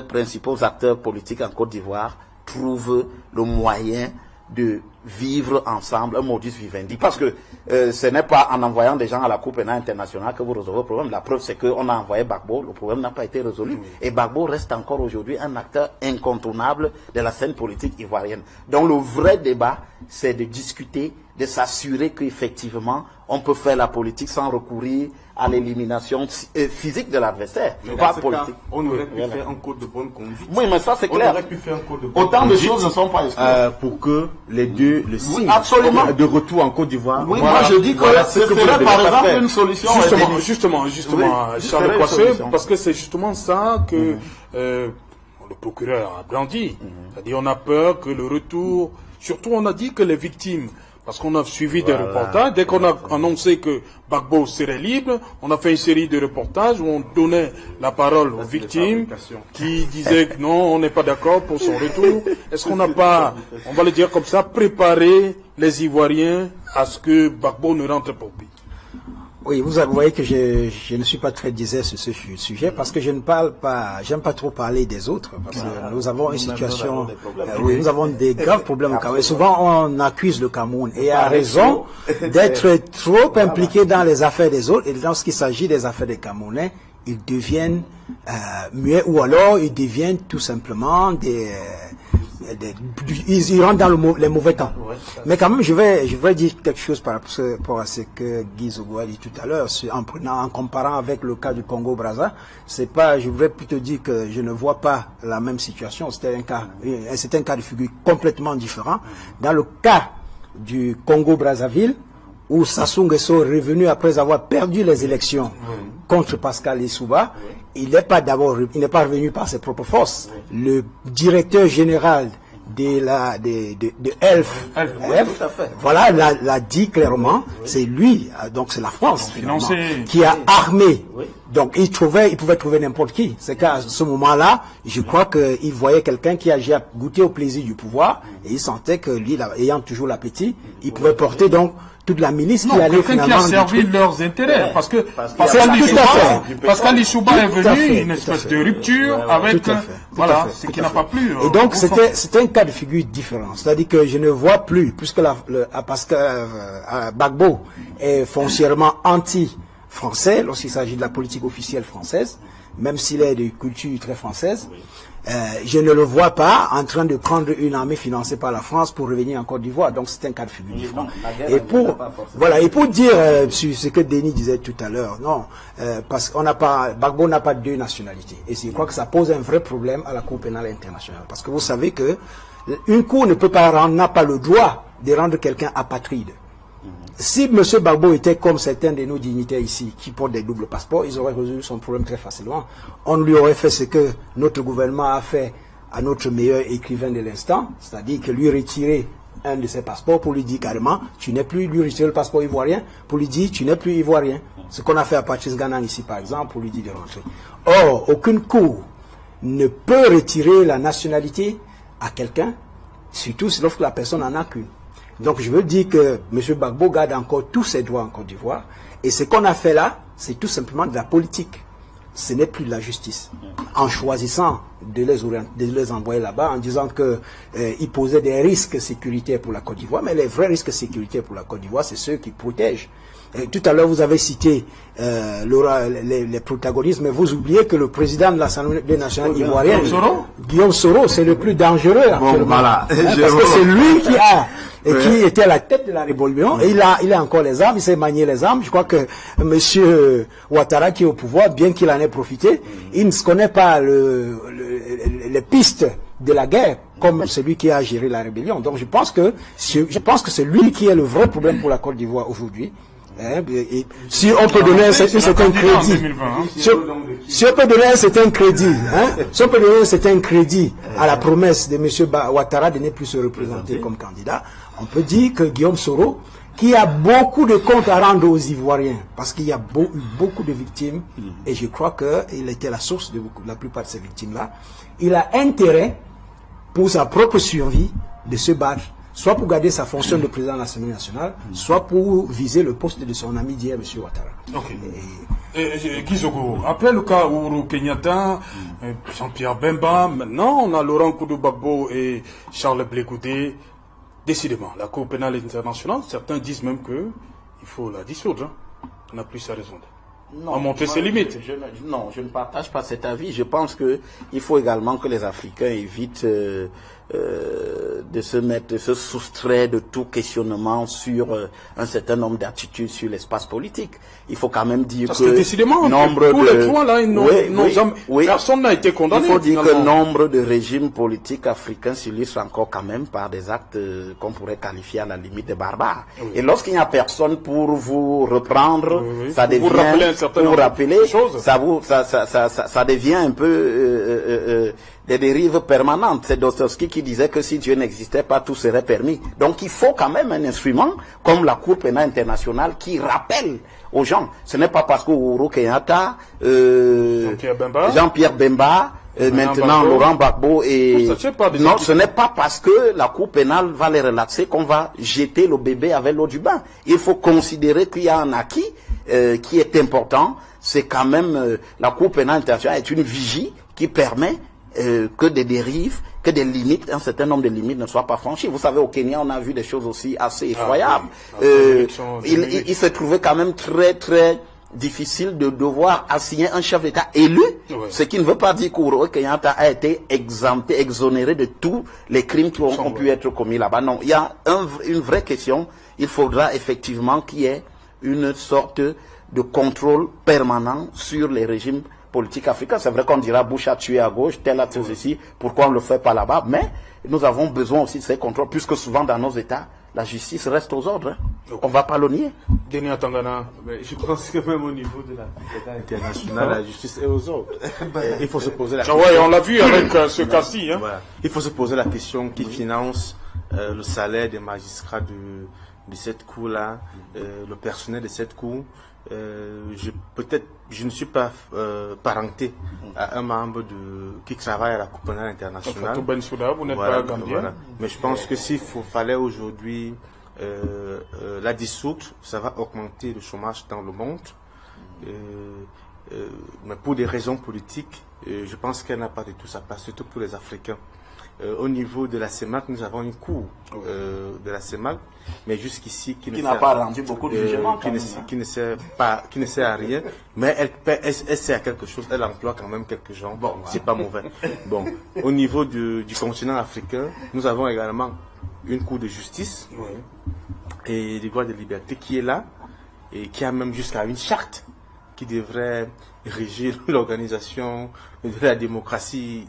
principaux acteurs politiques en Côte d'Ivoire trouvent le moyen de vivre ensemble, un modus vivendi. Parce que ce n'est pas en envoyant des gens à la Cour pénale internationale que vous résolvez le problème. La preuve, c'est qu'on a envoyé Gbagbo, le problème n'a pas été résolu. Et Gbagbo reste encore aujourd'hui un acteur incontournable de la scène politique ivoirienne. Donc le vrai débat, c'est de discuter, de s'assurer qu'effectivement, on peut faire la politique sans recourir à l'élimination physique de l'adversaire. Pas politique. On aurait pu faire un code de bonne conduite. Oui, mais ça c'est clair. On aurait pu faire un code de bonne Autant de choses ne sont pas exclues. Pour que les deux le signent. Absolument. De retour en Côte d'Ivoire. Oui, moi je dis que ce serait par exemple une solution. Justement, Charles Coissé, parce que c'est justement ça que le procureur a brandi. C'est-à-dire on a peur que le retour, surtout on a dit que les victimes, parce qu'on a suivi des reportages, dès qu'on a annoncé que Gbagbo serait libre, on a fait une série de reportages où on donnait la parole aux victimes qui disaient que non, on n'est pas d'accord pour son retour. Est-ce qu'on n'a pas, on va le dire comme ça, préparé les Ivoiriens à ce que Gbagbo ne rentre pas au pays? Oui, vous voyez que je ne suis pas très disert sur ce sujet parce que je ne parle pas, j'aime pas trop parler des autres parce que nous avons une situation, nous avons des graves problèmes au Cameroun. Souvent on accuse le Cameroun et a raison d'être trop impliqué dans les affaires des autres et lorsqu'il s'agit des affaires des Camerounais, ils deviennent muets ou alors ils deviennent tout simplement ils rentrent dans les mauvais temps. Mais quand même, je vais dire quelque chose par rapport à ce que Guy Zogo a dit tout à l'heure, en comparant avec le cas du Congo-Brazza. Je voudrais plutôt dire que je ne vois pas la même situation. C'est un cas de figure complètement différent. Dans le cas du Congo-Brazzaville, où Sassou Nguesso est revenu après avoir perdu les élections contre Pascal Lissouba, il n'est pas revenu par ses propres forces. Le directeur général de ELF, voilà, l'a dit clairement, c'est lui, donc c'est la France qui a armé. Donc il pouvait trouver n'importe qui. C'est qu'à ce moment-là, je crois qu'il voyait quelqu'un qui a goûté au plaisir du pouvoir et il sentait que lui, ayant toujours l'appétit, il pouvait porter donc toute la milice qui allait finalement... Quelqu'un qui a servi leurs intérêts, parce que Pascal Lissouba est venu une espèce de rupture avec... Voilà, ce qui n'a pas plu. Et donc c'était un cas de figure différent. C'est-à-dire que je ne vois plus, puisque Gbagbo est foncièrement anti-français lorsqu'il s'agit de la politique officielle française, même s'il est de culture très française. je ne le vois pas en train de prendre une armée financée par la France pour revenir en Côte d'Ivoire. Donc c'est un cas de figure différent. Et pour dire sur ce que Denis disait tout à l'heure, non, parce qu'on n'a pas, Gbagbo n'a pas deux nationalités. Et je crois que ça pose un vrai problème à la Cour pénale internationale. Parce que vous savez que une cour ne peut pas n'a pas le droit de rendre quelqu'un apatride. Si M. Gbagbo était comme certains de nos dignitaires ici, qui portent des doubles passeports, ils auraient résolu son problème très facilement. On lui aurait fait ce que notre gouvernement a fait à notre meilleur écrivain de l'instant, c'est-à-dire que lui retirer un de ses passeports pour lui dire carrément, tu n'es plus, lui retirer le passeport ivoirien, pour lui dire, tu n'es plus ivoirien. Ce qu'on a fait à Patrice Ganan ici, par exemple, pour lui dire de rentrer. Or, aucune cour ne peut retirer la nationalité à quelqu'un, surtout lorsque la personne n'en a qu'une. Donc je veux dire que M. Gbagbo garde encore tous ses droits en Côte d'Ivoire. Et ce qu'on a fait là, c'est tout simplement de la politique. Ce n'est plus de la justice. En choisissant de les envoyer là-bas, en disant qu'ils posaient des risques sécuritaires pour la Côte d'Ivoire. Mais les vrais risques sécuritaires pour la Côte d'Ivoire, c'est ceux qui protègent. Et tout à l'heure, vous avez cité les protagonistes, mais vous oubliez que le président de l'Assemblée nationale ivoirienne, Guillaume Soro, c'est le plus dangereux actuellement. Voilà. Parce que c'est lui qui était à la tête de la rébellion, et il a encore les armes, il sait manier les armes. Je crois que M. Ouattara qui est au pouvoir, bien qu'il en ait profité, il ne se connaît pas les pistes de la guerre comme celui qui a géré la rébellion. Donc je pense que c'est lui qui est le vrai problème pour la Côte d'Ivoire aujourd'hui. Et si on peut donner un certain crédit, si on peut donner un certain crédit, si on peut donner un certain crédit à la promesse de M. Ouattara de ne plus se représenter comme candidat, on peut dire que Guillaume Soro, qui a beaucoup de comptes à rendre aux Ivoiriens, parce qu'il y a eu beaucoup de victimes, et je crois qu'il était la source de la plupart de ces victimes-là, il a intérêt, pour sa propre survie, de se battre, soit pour garder sa fonction de président de l'Assemblée nationale, soit pour viser le poste de son ami d'hier, M. Ouattara. Kizogo, après le cas Uhuru Kenyatta, Jean-Pierre Bemba, maintenant on a Laurent Koudou Gbagbo et Charles Blé Goudé. Décidément, la Cour pénale internationale, certains disent même qu'il faut la dissoudre. On n'a plus sa raison d'être. À monter ses limites. Non, je ne partage pas cet avis. Je pense qu'il faut également que les Africains évitent de se soustraire de tout questionnement sur un certain nombre d'attitudes sur l'espace politique. Il faut quand même dire que décidément, nombre tous les points là, personne n'a été condamné. Il faut dire que nombre de régimes politiques africains s'illustrent encore quand même par des actes qu'on pourrait qualifier à la limite de barbares. Oui. Et lorsqu'il n'y a personne pour vous reprendre, ça devient, pour vous rappeler, ça devient un peu des dérives permanentes. C'est Dostoevsky qui disait que si Dieu n'existait pas, tout serait permis. Donc il faut quand même un instrument comme la Cour pénale internationale qui rappelle aux gens. Ce n'est pas parce que Uhuru Kenyatta, Jean-Pierre Bemba, maintenant Laurent Gbagbo et non, ce n'est pas parce que la Cour pénale va les relaxer qu'on va jeter le bébé avec l'eau du bain. Il faut considérer qu'il y a un acquis qui est important. C'est quand même la Cour pénale internationale est une vigie qui permet que des dérives, que des limites, un certain nombre de limites ne soient pas franchies. Vous savez, au Kenya, on a vu des choses aussi assez effroyables. Il se trouvait quand même très, très difficile de devoir assigner un chef d'État élu, ce qui ne veut pas dire qu'Uhuru Kenyatta a été exempté, exonéré de tous les crimes qui ont pu être commis là-bas. Non, il y a une vraie question. Il faudra effectivement qu'il y ait une sorte de contrôle permanent sur les régimes politique africaine. C'est vrai qu'on dira Bush a tué à gauche, tel a tué ceci, pourquoi on ne le fait pas là-bas, mais nous avons besoin aussi de ces contrôles, puisque souvent dans nos États, la justice reste aux ordres. On ne va pas le nier. Denis Atangana, je pense que même au niveau de la Cour internationale, la justice est aux ordres. Il faut se poser la question. Oui, on l'a vu avec ce cas-ci. Voilà. Il faut se poser la question qui finance le salaire des magistrats de cette cour-là, le personnel de cette cour. Je ne suis pas parenté à un membre qui travaille à la Cour pénale internationale. Vous n'êtes pas gambien. Voilà. Mais je pense que s'il fallait aujourd'hui la dissoudre, ça va augmenter le chômage dans le monde. Mais pour des raisons politiques, je pense qu'elle n'a pas du tout sa place, surtout pour les Africains. Au niveau de la CEMAC, nous avons une cour de la CEMAC, mais jusqu'ici qui n'a pas rendu beaucoup de jugements, qui ne sert à rien, mais elle sert à quelque chose, elle emploie quand même quelques gens. Bon, c'est pas mauvais. Bon, au niveau du continent africain, nous avons également une cour de justice et des droits de liberté qui est là et qui a même jusqu'à une charte qui devrait régir l'organisation de la démocratie,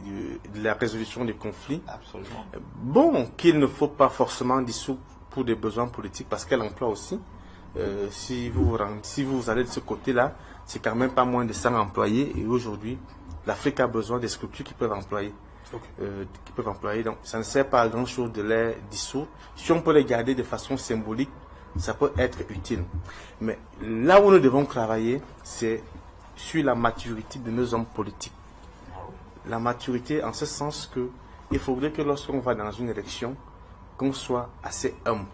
de la résolution des conflits. Absolument. Bon, qu'il ne faut pas forcément dissoudre pour des besoins politiques, parce qu'elle emploie aussi. Si vous allez de ce côté-là, c'est quand même pas moins de 100 employés. Et aujourd'hui, l'Afrique a besoin des structures qui peuvent employer. Donc, ça ne sert pas à grand-chose de les dissoudre. Si on peut les garder de façon symbolique, ça peut être utile. Mais là où nous devons travailler, c'est sur la maturité de nos hommes politiques. La maturité en ce sens que il faudrait que lorsqu'on va dans une élection, qu'on soit assez humble.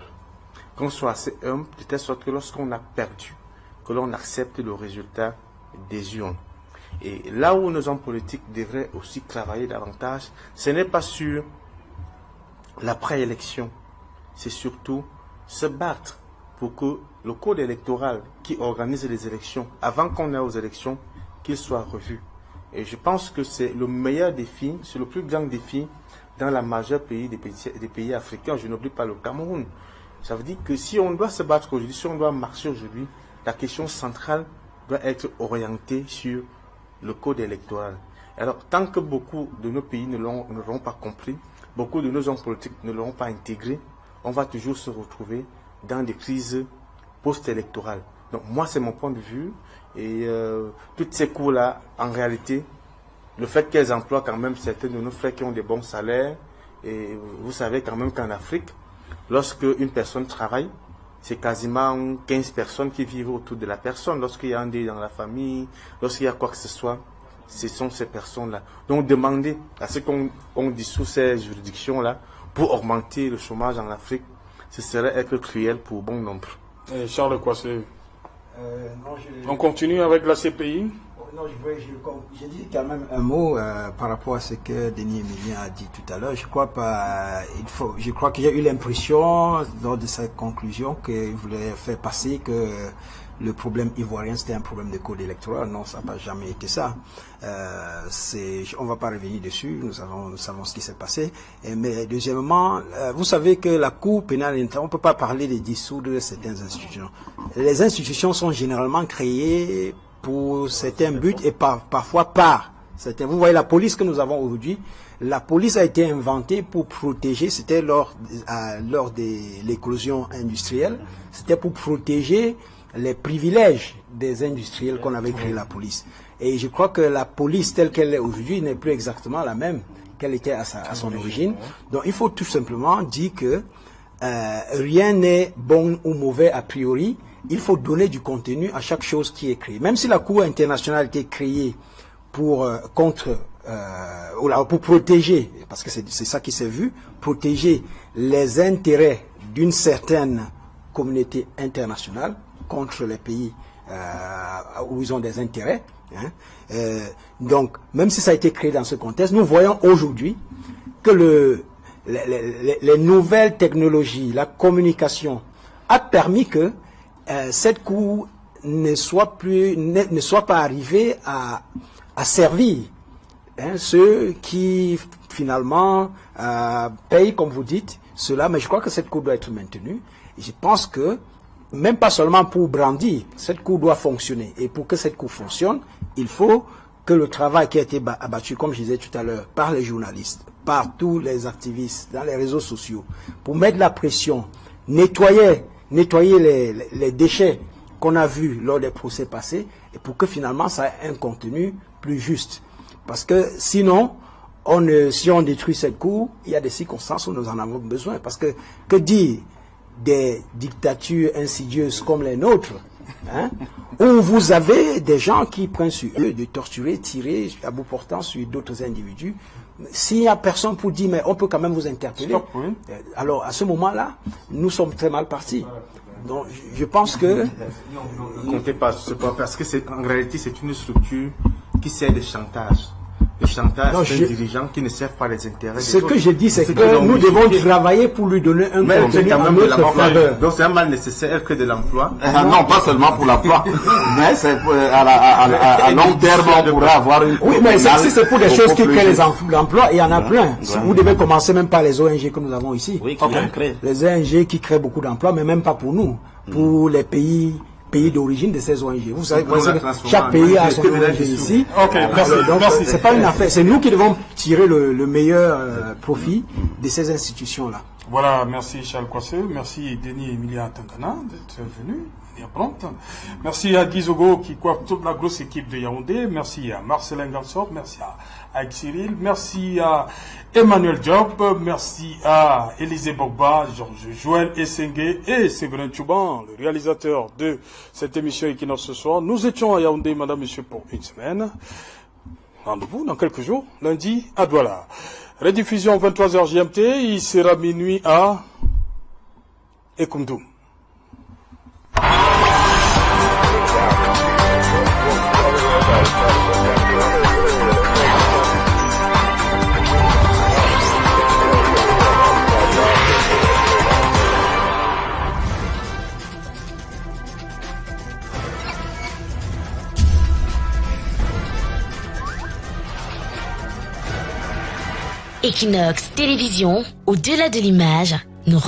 Qu'on soit assez humble de telle sorte que lorsqu'on a perdu, que l'on accepte le résultat des urnes. Et là où nos hommes politiques devraient aussi travailler davantage, ce n'est pas sur l'après-élection, c'est surtout se battre pour que le code électoral qui organise les élections, avant qu'on ait aux élections, qu'il soit revu. Et je pense que c'est le meilleur défi, c'est le plus grand défi dans la majeure pays des pays africains. Je n'oublie pas le Cameroun. Ça veut dire que si on doit se battre aujourd'hui, si on doit marcher aujourd'hui, la question centrale doit être orientée sur le code électoral. Alors, tant que beaucoup de nos pays ne l'auront pas compris, beaucoup de nos hommes politiques ne l'auront pas intégré, on va toujours se retrouver dans des crises post-électorales. Donc moi, c'est mon point de vue. Et toutes ces cours-là, en réalité, le fait qu'elles emploient quand même certains de nos frères qui ont des bons salaires, et vous savez quand même qu'en Afrique, lorsque une personne travaille, c'est quasiment 15 personnes qui vivent autour de la personne. Lorsqu'il y a un deuil dans la famille, lorsqu'il y a quoi que ce soit, ce sont ces personnes-là. Donc demander à ce qu'on dissout ces juridictions-là pour augmenter le chômage en Afrique, ce serait être cruel pour bon nombre. Et Charles Coissé, on continue avec la CPI? Non, je dis quand même un mot par rapport à ce que Denis Emilien a dit tout à l'heure. Je crois que j'ai eu l'impression lors de sa conclusion qu'il voulait faire passer que le problème ivoirien c'était un problème de code électoral. Non, ça n'a jamais été ça. On ne va pas revenir dessus. Nous savons ce qui s'est passé. Mais deuxièmement, vous savez que la Cour pénale internationale, on ne peut pas parler de dissoudre certaines institutions. Les institutions sont généralement créées pour certains buts et parfois par certains. Vous voyez la police que nous avons aujourd'hui, la police a été inventée pour protéger, c'était lors de l'éclosion industrielle, c'était pour protéger les privilèges des industriels qu'on avait créé la police. Et je crois que la police telle qu'elle est aujourd'hui n'est plus exactement la même qu'elle était à son origine. Donc il faut tout simplement dire que rien n'est bon ou mauvais a priori. Il faut donner du contenu à chaque chose qui est créée. Même si la Cour internationale a été créée pour protéger, parce que c'est ça qui s'est vu, protéger les intérêts d'une certaine communauté internationale contre les pays où ils ont des intérêts. Donc, même si ça a été créé dans ce contexte, nous voyons aujourd'hui que les nouvelles technologies, la communication a permis que cette Cour ne soit pas arrivée à servir ceux qui finalement payent, comme vous dites, cela. Mais je crois que cette Cour doit être maintenue. Et je pense que, même pas seulement pour brandir, cette Cour doit fonctionner. Et pour que cette Cour fonctionne, il faut que le travail qui a été abattu, comme je disais tout à l'heure, par les journalistes, par tous les activistes, dans les réseaux sociaux, pour mettre la pression, nettoyer les déchets qu'on a vus lors des procès passés, et pour que finalement ça ait un contenu plus juste. Parce que sinon, si on détruit cette Cour, il y a des circonstances où nous en avons besoin. Parce que dire des dictatures insidieuses comme les nôtres, où vous avez des gens qui prennent sur eux de torturer, tirer à bout portant sur d'autres individus, s'il n'y a personne pour dire, mais on peut quand même vous interpeller, alors à ce moment-là, nous sommes très mal partis. Donc je pense que... Ne comptez pas sur ce point, parce que en réalité c'est une structure qui sert de chantage. le chantage Non, des dirigeants qui ne servent pas les intérêts des Ce autres. que je dis, c'est que nous devons travailler pour lui donner un contenu à notre faveur. Donc c'est un mal nécessaire que de l'emploi. Non, pas seulement pour l'emploi, mais c'est à long terme, on pourrait avoir une... Oui, mais si c'est pour des choses qui créent l'emploi, il y en a plein. Vous devez commencer même par les ONG que nous avons ici. Oui, qui en créent. Les ONG qui créent beaucoup d'emplois, mais même pas pour nous, pour les pays d'origine de ces ONG. Vous savez, chaque pays a son ONG ici. Ok, merci. Donc, c'est pas une affaire. C'est nous qui devons tirer le meilleur profit de ces institutions-là. Voilà, merci Charles Kwasse, merci Denis Emilia Tangana d'être venu. Merci à Gizogo qui coiffe toute la grosse équipe de Yaoundé. Merci à Marcelin Gansor. Merci à Cyril. Merci à Emmanuel Job. Merci à Élisée Bogba, Georges Joël Essengue et Séverin Tchouban, le réalisateur de cette émission Equinox ce soir. Nous étions à Yaoundé, madame, monsieur, pour une semaine. Rendez-vous dans quelques jours, lundi à Douala. Rediffusion 23h GMT. Il sera minuit à Ekoumdou. Equinox Télévision, au-delà de l'image, nous